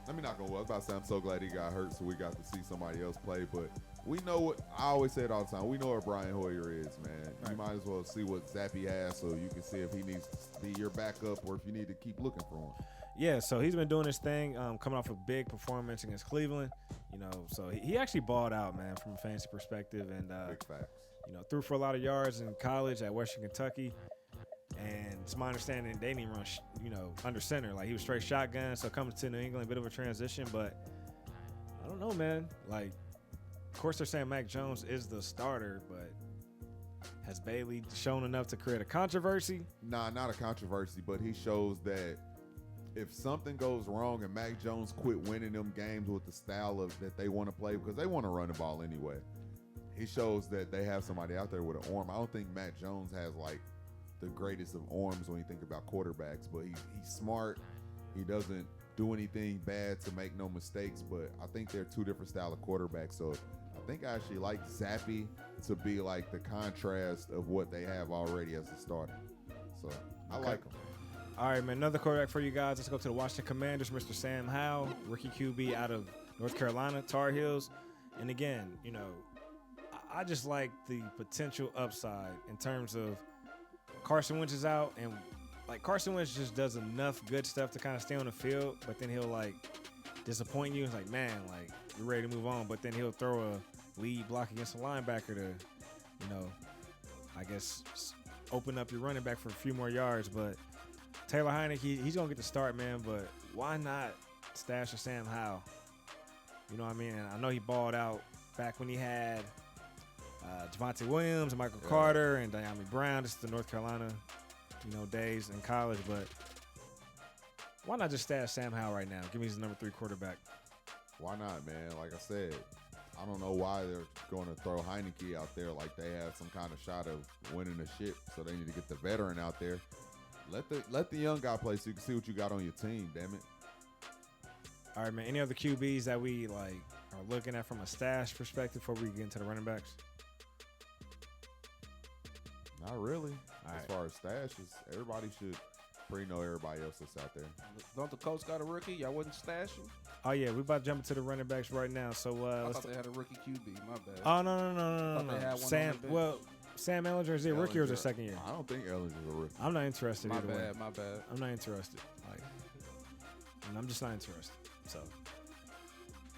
Let me not go. I was about to say I'm so glad he got hurt, so we got to see somebody else play. But we know what I always say it all the time. We know what Brian Hoyer is, man. Right. You might as well see what Zappy has, so you can see if he needs to be your backup or if you need to keep looking for him. Yeah, so he's been doing his thing, coming off a big performance against Cleveland. You know, so he actually balled out, man, from a fantasy perspective, and Big facts. you know, threw for a lot of yards in college at Western Kentucky. And it's my understanding they didn't even run, under center. Like, he was straight shotgun. So coming to New England, a bit of a transition. But I don't know, man. Like, of course they're saying Mac Jones is the starter, but has Bailey shown enough to create a controversy? Nah, not a controversy, but he shows that if something goes wrong and Mac Jones quit winning them games with the style of that they want to play, because they want to run the ball anyway, he shows that they have somebody out there with an arm. I don't think Mac Jones has, like, the greatest of arms when you think about quarterbacks, but he's smart. He doesn't do anything bad to make no mistakes, but I think they're two different style of quarterbacks. So I think I actually like Zappy to be like the contrast of what they have already as a starter. So I like him. All right, man, another quarterback for you guys. Let's go to the Washington Commanders, Mr. Sam Howell, rookie QB out of North Carolina, Tar Heels. And again, you know, I just like the potential upside in terms of Carson Wentz is out, and like Carson Wentz just does enough good stuff to kind of stay on the field, but then he'll like disappoint you. It's like, man, like you're ready to move on, but then he'll throw a lead block against a linebacker to, you know, I guess open up your running back for a few more yards. But Taylor Heineke, he's gonna get the start, man. But why not stash a Sam Howell? You know what I mean? And I know he balled out back when he had Javonte Williams and Michael Carter and Diami Brown. This is the North Carolina, days in college. But why not just stash Sam Howell right now? Give me his number 3 quarterback. Why not, man? Like I said, I don't know why they're going to throw Heineke out there like they have some kind of shot of winning the ship. So they need to get the veteran out there. Let the young guy play so you can see what you got on your team. Damn it. All right, man. Any other QBs that we are looking at from a stash perspective before we get into the running backs? Not really. All As far as stashes, everybody should pretty know everybody else that's out there. Don't the Colts got a rookie? Y'all wouldn't stash him? Oh, yeah. We about to jump into the running backs right now. So I thought they had a rookie QB. My bad. Oh, no. Thought they had one on the bench. Sam Ellinger, is he a rookie or is it second year? I don't think Ellinger's a rookie. I'm not interested either way. My bad. I'm not interested. I'm just not interested. So,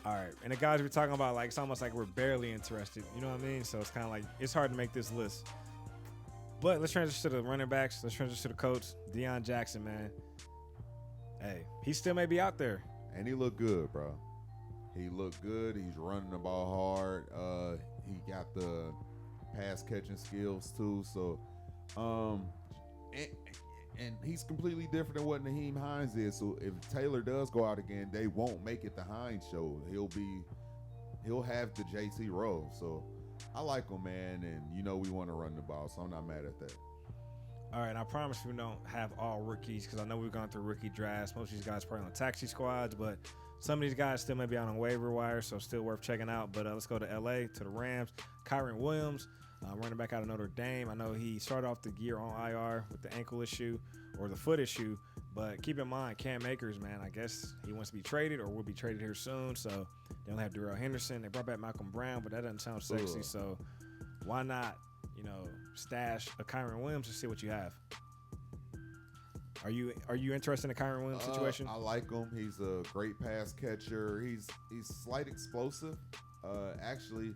all right. And the guys we're talking about, it's almost like we're barely interested. You know what I mean? So it's kind of like it's hard to make this list. But let's transition to the running backs. Let's transition to the coach, Deion Jackson, man. Hey, he still may be out there. And he looked good, bro. He looked good. He's running the ball hard. He got the pass catching skills too. So, and he's completely different than what Naheem Hines is. So if Taylor does go out again, they won't make it the Hines show. He'll have the JT role. So I like him, man. And we want to run the ball, so I'm not mad at that. All right, I promise we don't have all rookies because I know we've gone through rookie drafts. Most of these guys probably on taxi squads, but some of these guys still may be on a waiver wire, so still worth checking out. But let's go to L.A., to the Rams. Kyron Williams, running back out of Notre Dame. I know he started off the year on IR with the ankle issue or the foot issue, but keep in mind, Cam Akers, man, I guess he wants to be traded or will be traded here soon, so they only have Darrell Henderson. They brought back Malcolm Brown, but that doesn't sound sexy, so why not, stash a Kyron Williams to see what you have? Are you interested in the Kyron Williams situation? I like him. He's a great pass catcher. He's slight explosive. Actually,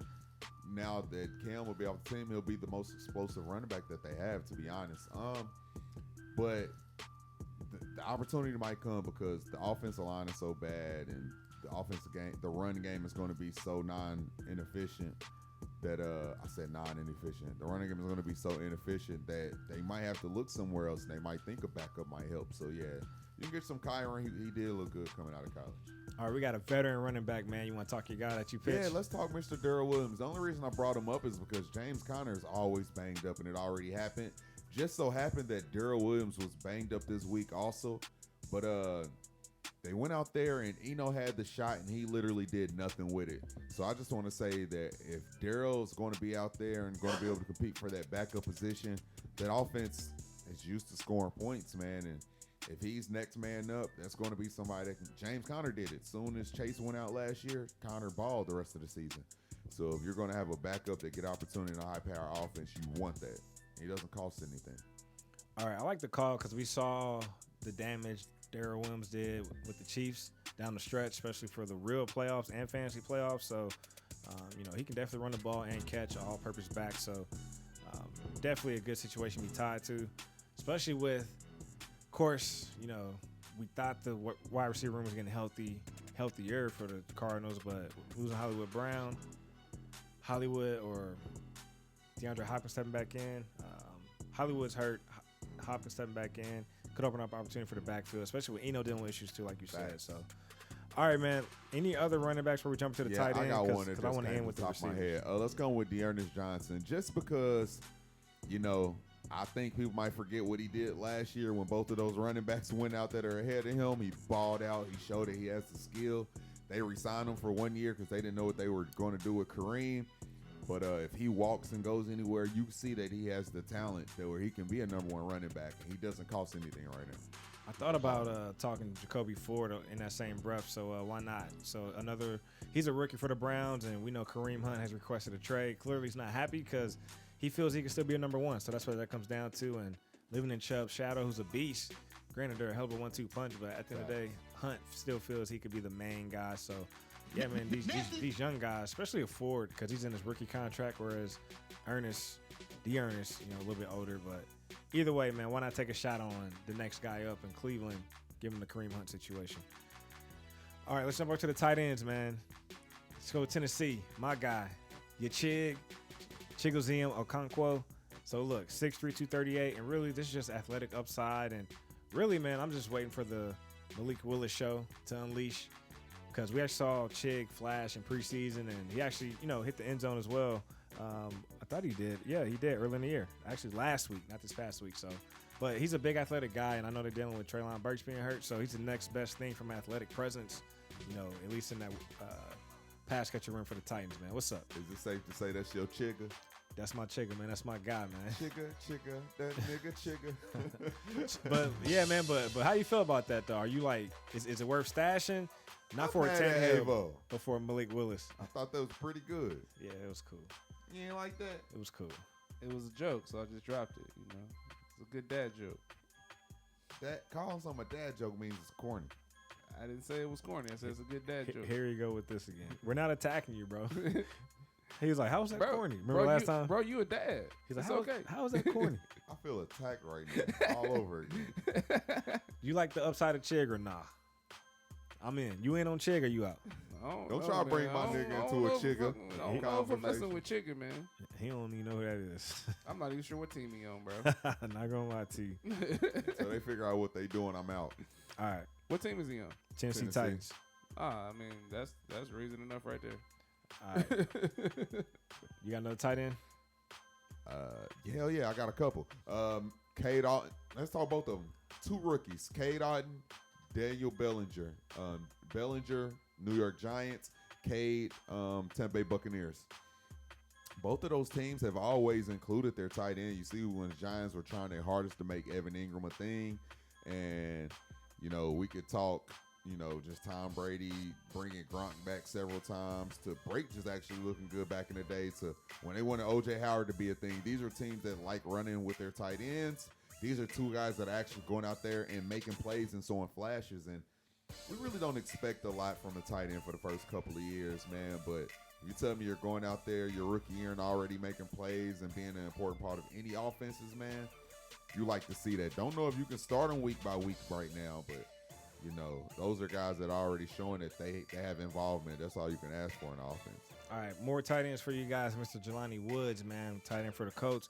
now that Cam will be off the team, he'll be the most explosive running back that they have, to be honest. But the opportunity might come because the offensive line is so bad, and the run game is going to be so inefficient that I said non-inefficient. The running game is going to be so inefficient that they might have to look somewhere else, and they might think a backup might help. So yeah, you can get some Kyron. He did look good coming out of college. All right, we got a veteran running back, man. You want to talk your guy that you pitched? Yeah, let's talk Mr. Darrell Williams. The only reason I brought him up is because James Conner is always banged up, and it already happened. Just so happened that Darrell Williams was banged up this week also, but they went out there and Eno had the shot and he literally did nothing with it. So I just want to say that if Darrell's going to be out there and going to be able to compete for that backup position, that offense is used to scoring points, man. And if he's next man up, that's going to be somebody that can. James Conner did it. Soon as Chase went out last year, Conner balled the rest of the season. So if you're going to have a backup that get opportunity in a high-power offense, you want that. He doesn't cost anything. All right, I like the call because we saw the damage Darrell Williams did with the Chiefs down the stretch, especially for the real playoffs and fantasy playoffs. So, he can definitely run the ball and catch all-purpose back. So, definitely a good situation to be tied to, especially with, of course, we thought the wide receiver room was getting healthier for the Cardinals, but losing Hollywood Brown, or DeAndre Hopkins stepping back in. Hollywood's hurt. Hopkins stepping back in could open up opportunity for the backfield, especially with Eno dealing with issues too, like you said. So, all right, man. Any other running backs before we jump to the tight end? I got one because I want to end with the top of my receivers. head. Let's go with Dearness Johnson, just because, I think people might forget what he did last year when both of those running backs went out that are ahead of him. He balled out. He showed that he has the skill. They re-signed him for 1 year because they didn't know what they were going to do with Kareem. But if he walks and goes anywhere, you see that he has the talent that where he can be a number one running back. He doesn't cost anything right now. I thought about talking Jacoby Ford in that same breath, so why not? So he's a rookie for the Browns, and we know Kareem Hunt has requested a trade. Clearly he's not happy because he feels he can still be a number one. So that's what that comes down to. And living in Chubb's shadow, who's a beast. Granted, they're a hell of a 1-2 punch, but at the end of the day, Hunt still feels he could be the main guy. So, yeah, man, these young guys, especially a Ford, because he's in his rookie contract, whereas Dearness, a little bit older. But either way, man, why not take a shot on the next guy up in Cleveland, give him the Kareem Hunt situation. All right, let's jump over to the tight ends, man. Let's go with Tennessee. My guy, your Chigozie Okonkwo. So, look, 6'3", 238, and really this is just athletic upside. And really, man, I'm just waiting for the Malik Willis show to unleash because we actually saw Chig flash in preseason, and he actually, hit the end zone as well. I thought he did. Yeah, he did early in the year. Actually, last week, not this past week. So, but he's a big athletic guy, and I know they're dealing with Treylon Burks being hurt, so he's the next best thing from athletic presence, at least in that pass catcher room for the Titans, man. What's up? Is it safe to say that's your chigga? That's my chigga, man. That's my guy, man. Chigga, that nigga chigga. But yeah, man. But how you feel about that though? Are you like, is it worth stashing? Not for a mad at Tannehill, Avo. but for Malik Willis. I thought that was pretty good. Yeah, it was cool. You ain't like that? It was cool. It was a joke, so I just dropped it, It's a good dad joke. That calling something a dad joke means it's corny. I didn't say it was corny. I said it's a good dad joke. Here you go with this again. We're not attacking you, bro. He was like, how was that bro, corny? Remember last time? Bro, you a dad. He's like, okay. How was that corny? I feel attacked right now, all over again. You like the upside of Chig or nah? I'm in. You in on Chig or you out? Don't try to bring my nigga into a chigga. I don't know if I'm messing with Chigga, man. He don't even know who that is. I'm not even sure what team he on, bro. Not gonna lie to you. So they figure out what they doing, I'm out. All right. What team is he on? Tennessee Titans. I mean, that's reason enough right there. All right. You got another tight end? Hell yeah, I got a couple. Cade Otton. Let's talk both of them. Two rookies. Cade Otton, Daniel Bellinger. Bellinger, New York Giants. Cade, Tampa Bay Buccaneers. Both of those teams have always included their tight end. You see when the Giants were trying their hardest to make Evan Ingram a thing. And, we could talk, just Tom Brady bringing Gronk back several times to Brake just actually looking good back in the day to when they wanted O.J. Howard to be a thing. These are teams that like running with their tight ends. These are two guys that are actually going out there and making plays and showing flashes. And we really don't expect a lot from a tight end for the first couple of years, man. But if you tell me you're going out there your rookie year and already making plays and being an important part of any offenses, man, you like to see that. Don't know if you can start them week by week right now, but those are guys that are already showing that they have involvement. That's all you can ask for in offense. All right, more tight ends for you guys. Mr. Jelani Woods, man, tight end for the Colts.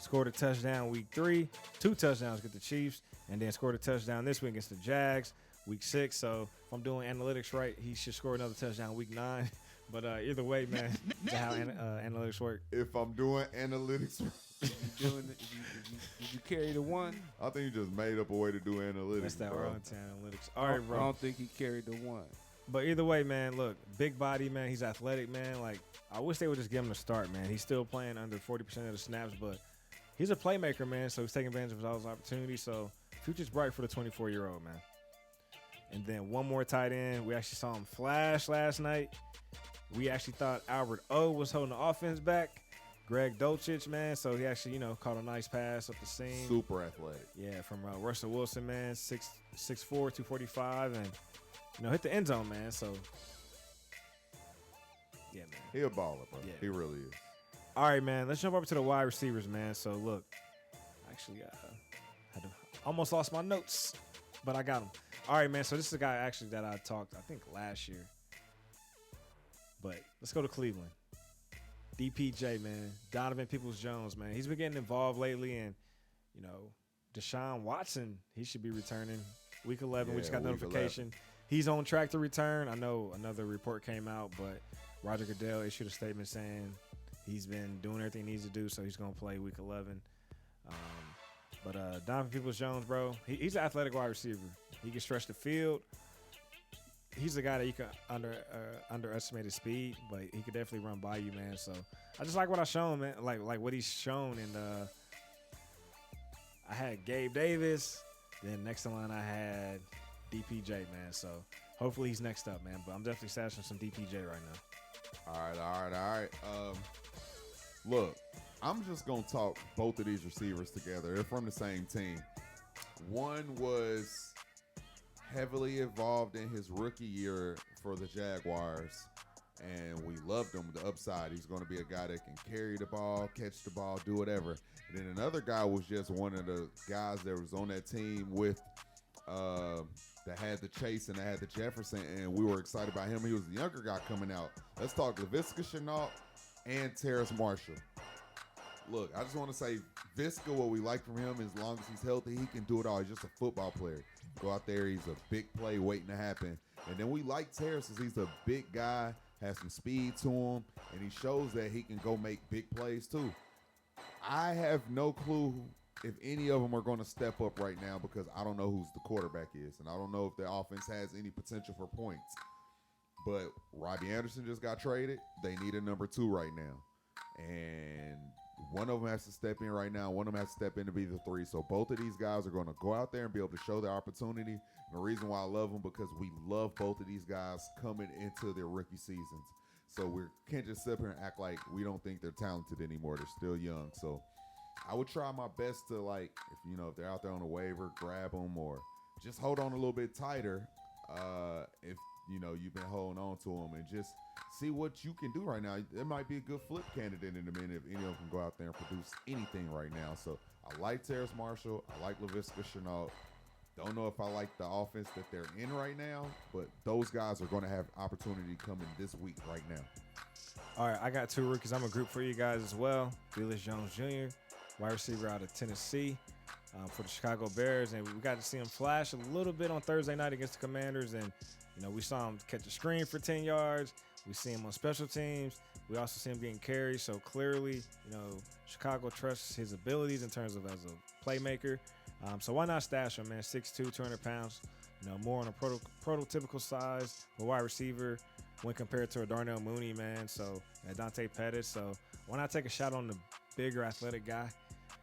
Scored a touchdown week 3, 2 touchdowns against the Chiefs, and then scored a touchdown this week against the Jags, week 6. So if I'm doing analytics right, he should score another touchdown week 9. But either way, man, that's how analytics work. If I'm doing analytics Did you carry the one? I think you just made up a way to do analytics. That's that bro. wrong to analytics. All right, bro. I don't think he carried the one. But either way, man, look, big body, man. He's athletic, man. Like, I wish they would just give him a start, man. He's still playing under 40% of the snaps, but he's a playmaker, man, so he's taking advantage of all those opportunities. So future's bright for the 24-year-old, man. And then one more tight end. We actually saw him flash last night. We actually thought Albert O was holding the offense back. Greg Dulcich, man. So he actually, caught a nice pass up the seam. Super athletic. Yeah, from Russell Wilson, man. 6'4", 245, and, hit the end zone, man. So, yeah, man. He a baller, bro. Yeah. He really is. All right, man. Let's jump over to the wide receivers, man. So, look. Actually, almost lost my notes, but I got them. All right, man. So this is a guy actually that I talked, I think, last year. But let's go to Cleveland. DPJ, man. Donovan Peoples-Jones, man. He's been getting involved lately, and, Deshaun Watson, he should be returning. Week 11, we just got notification. 11. He's on track to return. I know another report came out, but Roger Goodell issued a statement saying he's been doing everything he needs to do, so he's going to play Week 11. But Donovan Peoples-Jones, bro, he's an athletic wide receiver. He can stretch the field. He's a guy that you can underestimate his speed, but he could definitely run by you, man. So I just like what I shown, man. Like what he's shown. And I had Gabe Davis. Then next in line I had DPJ, man. So hopefully he's next up, man. But I'm definitely stashing some DPJ right now. All right. Look, I'm just going to talk both of these receivers together. They're from the same team. One was heavily involved in his rookie year for the Jaguars, and we loved him, the upside. He's going to be a guy that can carry the ball, catch the ball, do whatever. And then another guy was just one of the guys that was on that team with that had the Chase and that had the Jefferson, and we were excited about him. He was the younger guy coming out. Let's talk Laviska Shenault and Terrace Marshall. Look, I just want to say, Visca, what we like from him, as long as he's healthy, he can do it all. He's just a football player. Go out there, he's a big play waiting to happen. And then we like Terrace as he's a big guy, has some speed to him, and he shows that he can go make big plays too. I have no clue if any of them are going to step up right now because I don't know who the quarterback is, and I don't know if the offense has any potential for points. But Robbie Anderson just got traded. They need a number 2 right now. And one of them has to step in right now. One of them has to step in to be the 3. So both of these guys are going to go out there and be able to show their opportunity. And the reason why I love them, because we love both of these guys coming into their rookie seasons. So we can't just sit here and act like we don't think they're talented anymore. They're still young. So I would try my best to, like, if they're out there on a waiver, grab them or just hold on a little bit tighter if, you've been holding on to them, and just see what you can do right now. There might be a good flip candidate in a minute if any of them can go out there and produce anything right now. So I like Terrace Marshall. I like Laviska Shenault. Don't know if I like the offense that they're in right now, but those guys are going to have opportunity coming this week right now. All right, I got 2 rookies. I'm a group for you guys as well. Velus Jones Jr., wide receiver out of Tennessee for the Chicago Bears. And we got to see him flash a little bit on Thursday night against the Commanders. And, we saw him catch a screen for 10 yards. We see him on special teams. We also see him getting carries. So clearly, Chicago trusts his abilities in terms of as a playmaker. So why not stash him, man? 6'2", 200 pounds. More on a prototypical size, a wide receiver when compared to a Darnell Mooney, man. So Dante Pettis. So why not take a shot on the bigger athletic guy?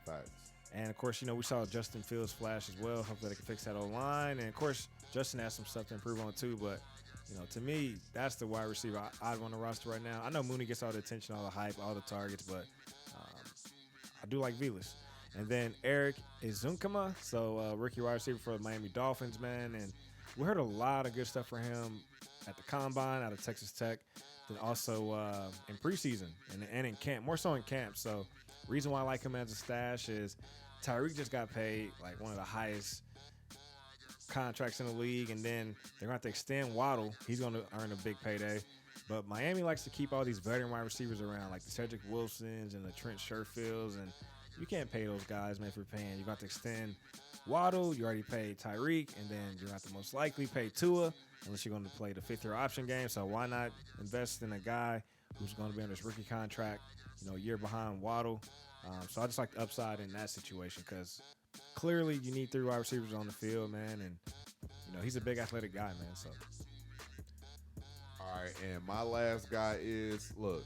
Facts. And of course, we saw Justin Fields flash as well. Hopefully they can fix that O-line. And of course, Justin has some stuff to improve on too. But to me, that's the wide receiver I'd want to roster right now. I know Mooney gets all the attention, all the hype, all the targets, but I do like Velus. And then Eric Ezunkama, so rookie wide receiver for the Miami Dolphins, man. And we heard a lot of good stuff for him at the Combine out of Texas Tech, then also in preseason and in camp, more so in camp. So reason why I like him as a stash is Tyreek just got paid like one of the highest contracts in the league, and then they're going to have to extend Waddle. He's going to earn a big payday. But Miami likes to keep all these veteran wide receivers around, like the Cedric Wilsons and the Trent Sherfields, and you can't pay those guys, man, if you're paying. You got to extend Waddle. You already paid Tyreek, and then you're going to have to most likely pay Tua unless you're going to play the 5th-year option game. So why not invest in a guy who's going to be on this rookie contract, a year behind Waddle? So I just like the upside in that situation because clearly you need 3 wide receivers on the field, man, and he's a big athletic guy, man. So all right, and my last guy is, look,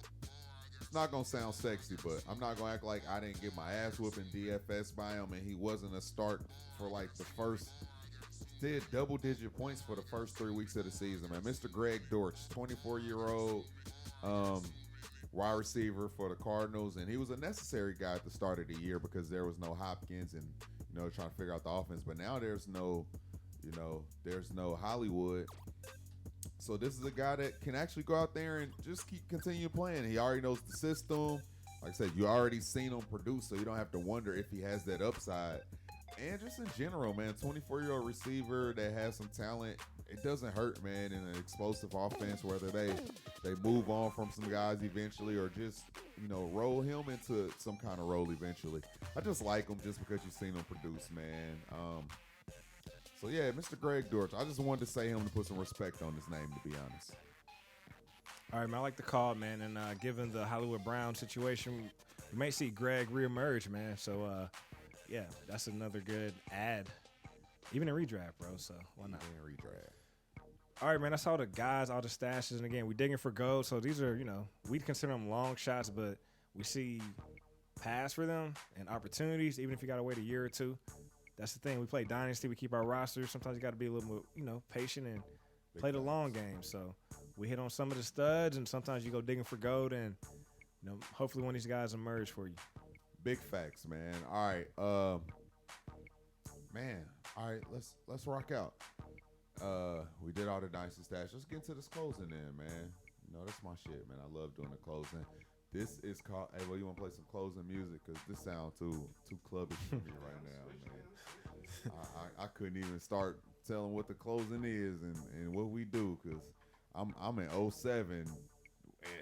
it's not gonna sound sexy, but I'm not gonna act like I didn't get my ass whooping DFS by him, and he wasn't a start for like the first. Did double-digit points for the first 3 weeks of the season, man. Mr. Greg Dortch, 24-year-old wide receiver for the Cardinals, and he was a necessary guy at the start of the year because there was no Hopkins and trying to figure out the offense. But now there's no Hollywood. So this is a guy that can actually go out there and just continue playing. He already knows the system. Like I said, you already seen him produce, so you don't have to wonder if he has that upside. And just in general, man, 24-year-old receiver that has some talent, it doesn't hurt, man, in an explosive offense, whether they move on from some guys eventually or just, roll him into some kind of role eventually. I just like him just because you've seen him produce, man. So, yeah, Mr. Greg Dortch, I just wanted to say him to put some respect on his name, to be honest. All right, man, I like the call, man. And given the Hollywood Brown situation, we may see Greg reemerge, man. So, yeah, that's another good ad. Even in redraft, bro, so why not? In redraft. All right, man, that's all the guys, all the stashes. And, again, we're digging for gold. So these are, we consider them long shots, but we see paths for them and opportunities, even if you got to wait a year or two. That's the thing. We play Dynasty. We keep our roster. Sometimes you got to be a little more, patient and play the long game. So we hit on some of the studs, and sometimes you go digging for gold, and, hopefully one of these guys emerge for you. Big facts, man. All right, man. All right, let's rock out. We did all the Dynasty Stash. Let's get into this closing then, man. That's my shit, man. I love doing the closing. This is called. Hey, well, you want to play some closing music? Cause this sounds too clubby for me right now, man. I couldn't even start telling what the closing is and what we do, cause I'm in 07 and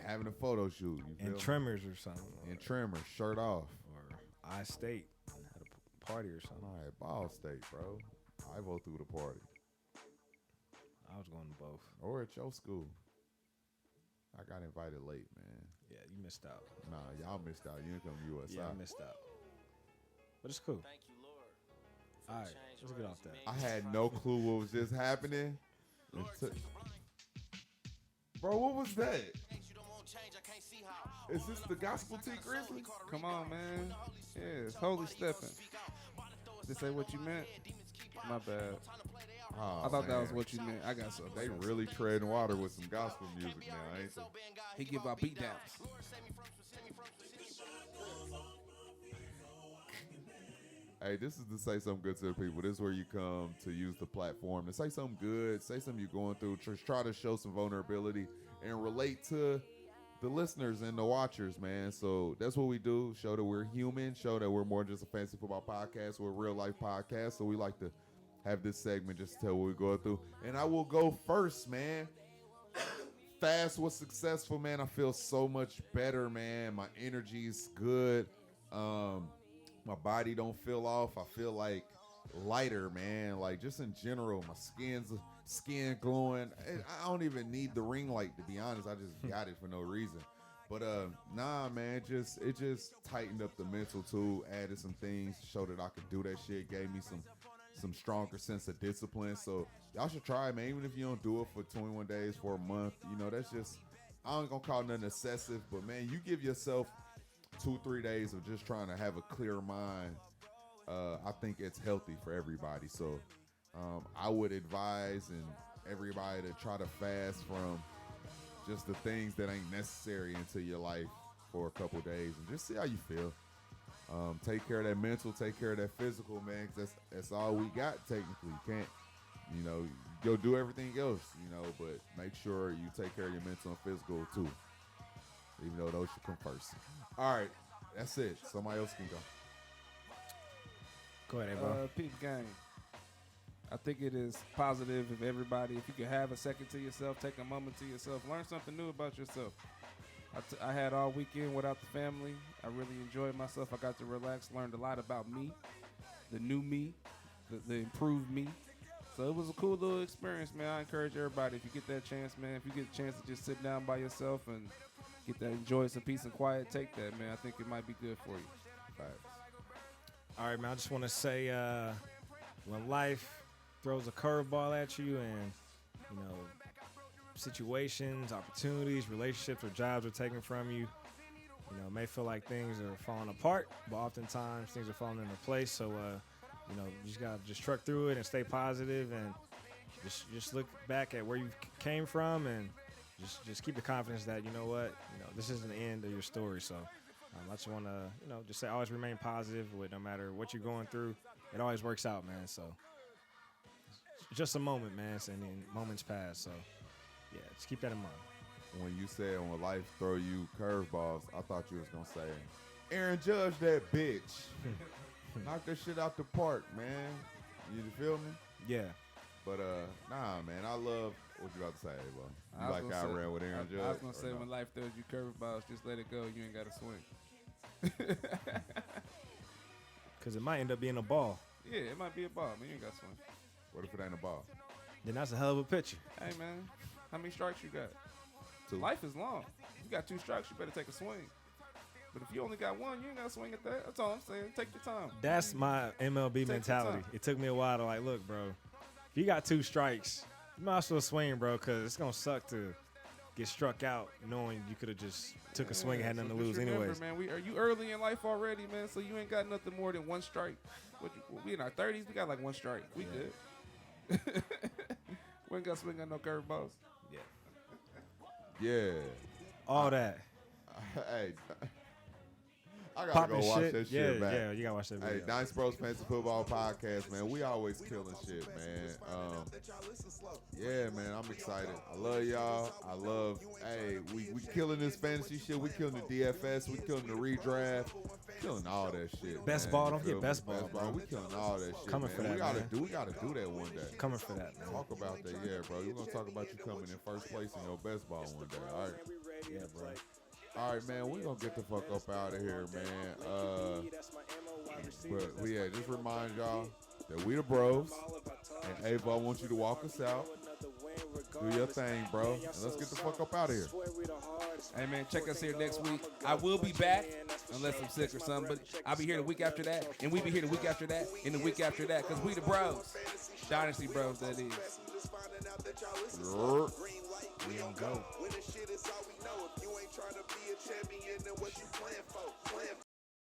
having a photo shoot. You feel and me? Tremors or something. And Tremors, shirt off. I-State at a party or something. All right, Ball State, bro. I go through the party. I was going to both. Or at your school. I got invited late, man. Yeah, you missed out. Nah, y'all missed out. You didn't come to USI. Yeah, I missed out. But it's cool. Thank you, Lord. All right, let's get off that. I had no clue what was just happening. Bro, what was that? Is this the Gospel T Grizzly? Come on, man. Yeah, it's holy stepping. This ain't what you meant? My bad. Oh, I thought that was man. what you meant. I got something. They really treading water with some gospel music now, ain't they? He give out beat downs. Hey, this is to say something good to the people. This is where you come to use the platform to say something good, say something you're going through, just try to show some vulnerability and relate to the listeners and the watchers, man. So that's what we do. Show that we're human, show that we're more than just a fantasy football podcast. We're a real life podcast. So we like to have this segment just to tell what we're going through. And I will go first, man. Fast was successful, man. I feel so much better, man. My energy's good. My body don't feel off. I feel like lighter, man. Like just in general, my skin glowing. I don't even need the ring light, to be honest. I just got it for no reason. But nah, man, it just tightened up the mental too. Added some things, showed that I could do that shit. Gave me some stronger sense of discipline. So y'all should try it, man. Even if you don't do it for 21 days, for a month, that's just, I ain't gonna call it nothing excessive, but man, you give yourself 2-3 days of just trying to have a clear mind. I think it's healthy for everybody. So I would advise and everybody to try to fast from just the things that ain't necessary into your life for a couple days and just see how you feel. Take care of that mental, take care of that physical, man, because that's all we got technically. You can't, go do everything else, but make sure you take care of your mental and physical too, even though those should come first. All right, that's it. Somebody else can go. Go ahead, bro. Peep game. I think it is positive if everybody, if you could have a second to yourself, take a moment to yourself, learn something new about yourself. I had all weekend without the family. I really enjoyed myself. I got to relax, learned a lot about me, the new me, the improved me. So it was a cool little experience, man. I encourage everybody, if you get that chance, man, if you get a chance to just sit down by yourself and get that, enjoy some peace and quiet, take that, man. I think it might be good for you. Facts. All right, man, I just want to say when life throws a curveball at you and, situations, opportunities, relationships, or jobs are taken from you, You know, it may feel like things are falling apart, but oftentimes things are falling into place. So, you know, you just gotta just truck through it and stay positive, and just look back at where you came from, and just keep the confidence that, you know what, you know, this isn't the end of your story. So I just want to, you know, just say always remain positive with no matter what you're going through. It always works out, man. So it's just a moment, man, and then moments pass. So yeah, just keep that in mind. When you said when life throw you curveballs, I thought you was gonna say, Aaron Judge that bitch. Knock that shit out the park, man. You feel me? Yeah. But nah, man, I love what you about to say, bro. You like how I ran with Aaron Judge? I was gonna say when life throws you curveballs, just let it go. You ain't gotta swing. Because it might end up being a ball. Yeah, it might be a ball, but you ain't gotta swing. What if it ain't a ball? Then that's a hell of a picture. Hey man, how many strikes you got? 2. Life is long. If you got 2 strikes, you better take a swing. But if you only got 1, you ain't gotta swing at that. That's all I'm saying. Take your time. That's my MLB mentality. It took me a while to like, look, bro, if you got 2 strikes, you might as well swing, bro, because it's gonna suck to get struck out knowing you could have just took a swing and had nothing to lose remember, anyways. Man, are you early in life already, man? So you ain't got nothing more than 1 strike. We in our 30s, we got like 1 strike. We good. We ain't got swing on no curveballs. Yeah. All that. Hey, I gotta Popping go watch shit. that yeah, shit back. Yeah, you gotta watch that video. Hey, Dynasty Bros Fantasy Football Podcast, man. We always killing shit, man. Yeah, man, I'm excited. I love y'all. Hey, we killing this fantasy shit. We killing the DFS. We killing the redraft. Killing all that shit. Best man. ball. You Don't feel get me? best ball, bro. We killing all that shit. Coming man. for that, We gotta man. we gotta do that one day. Coming for that, man. Talk about that, yeah, bro. We're gonna talk about you coming in first place in your best ball one day. All right. Yeah, bro. All right, man, we're going to get the fuck up out of here, man. But yeah, just remind y'all that we the bros. And Ava, I want you to walk us out. Do your thing, bro. And let's get the fuck up out of here. Hey, man, check us here next week. I will be back, unless I'm sick or something. But I'll be here the week after that. And we be here the week after that. And the week after that. Because we the bros. Dynasty Bros, that is. We gonna go. When the shit is all we know. If you ain't trying to be a champion, then what you playing for?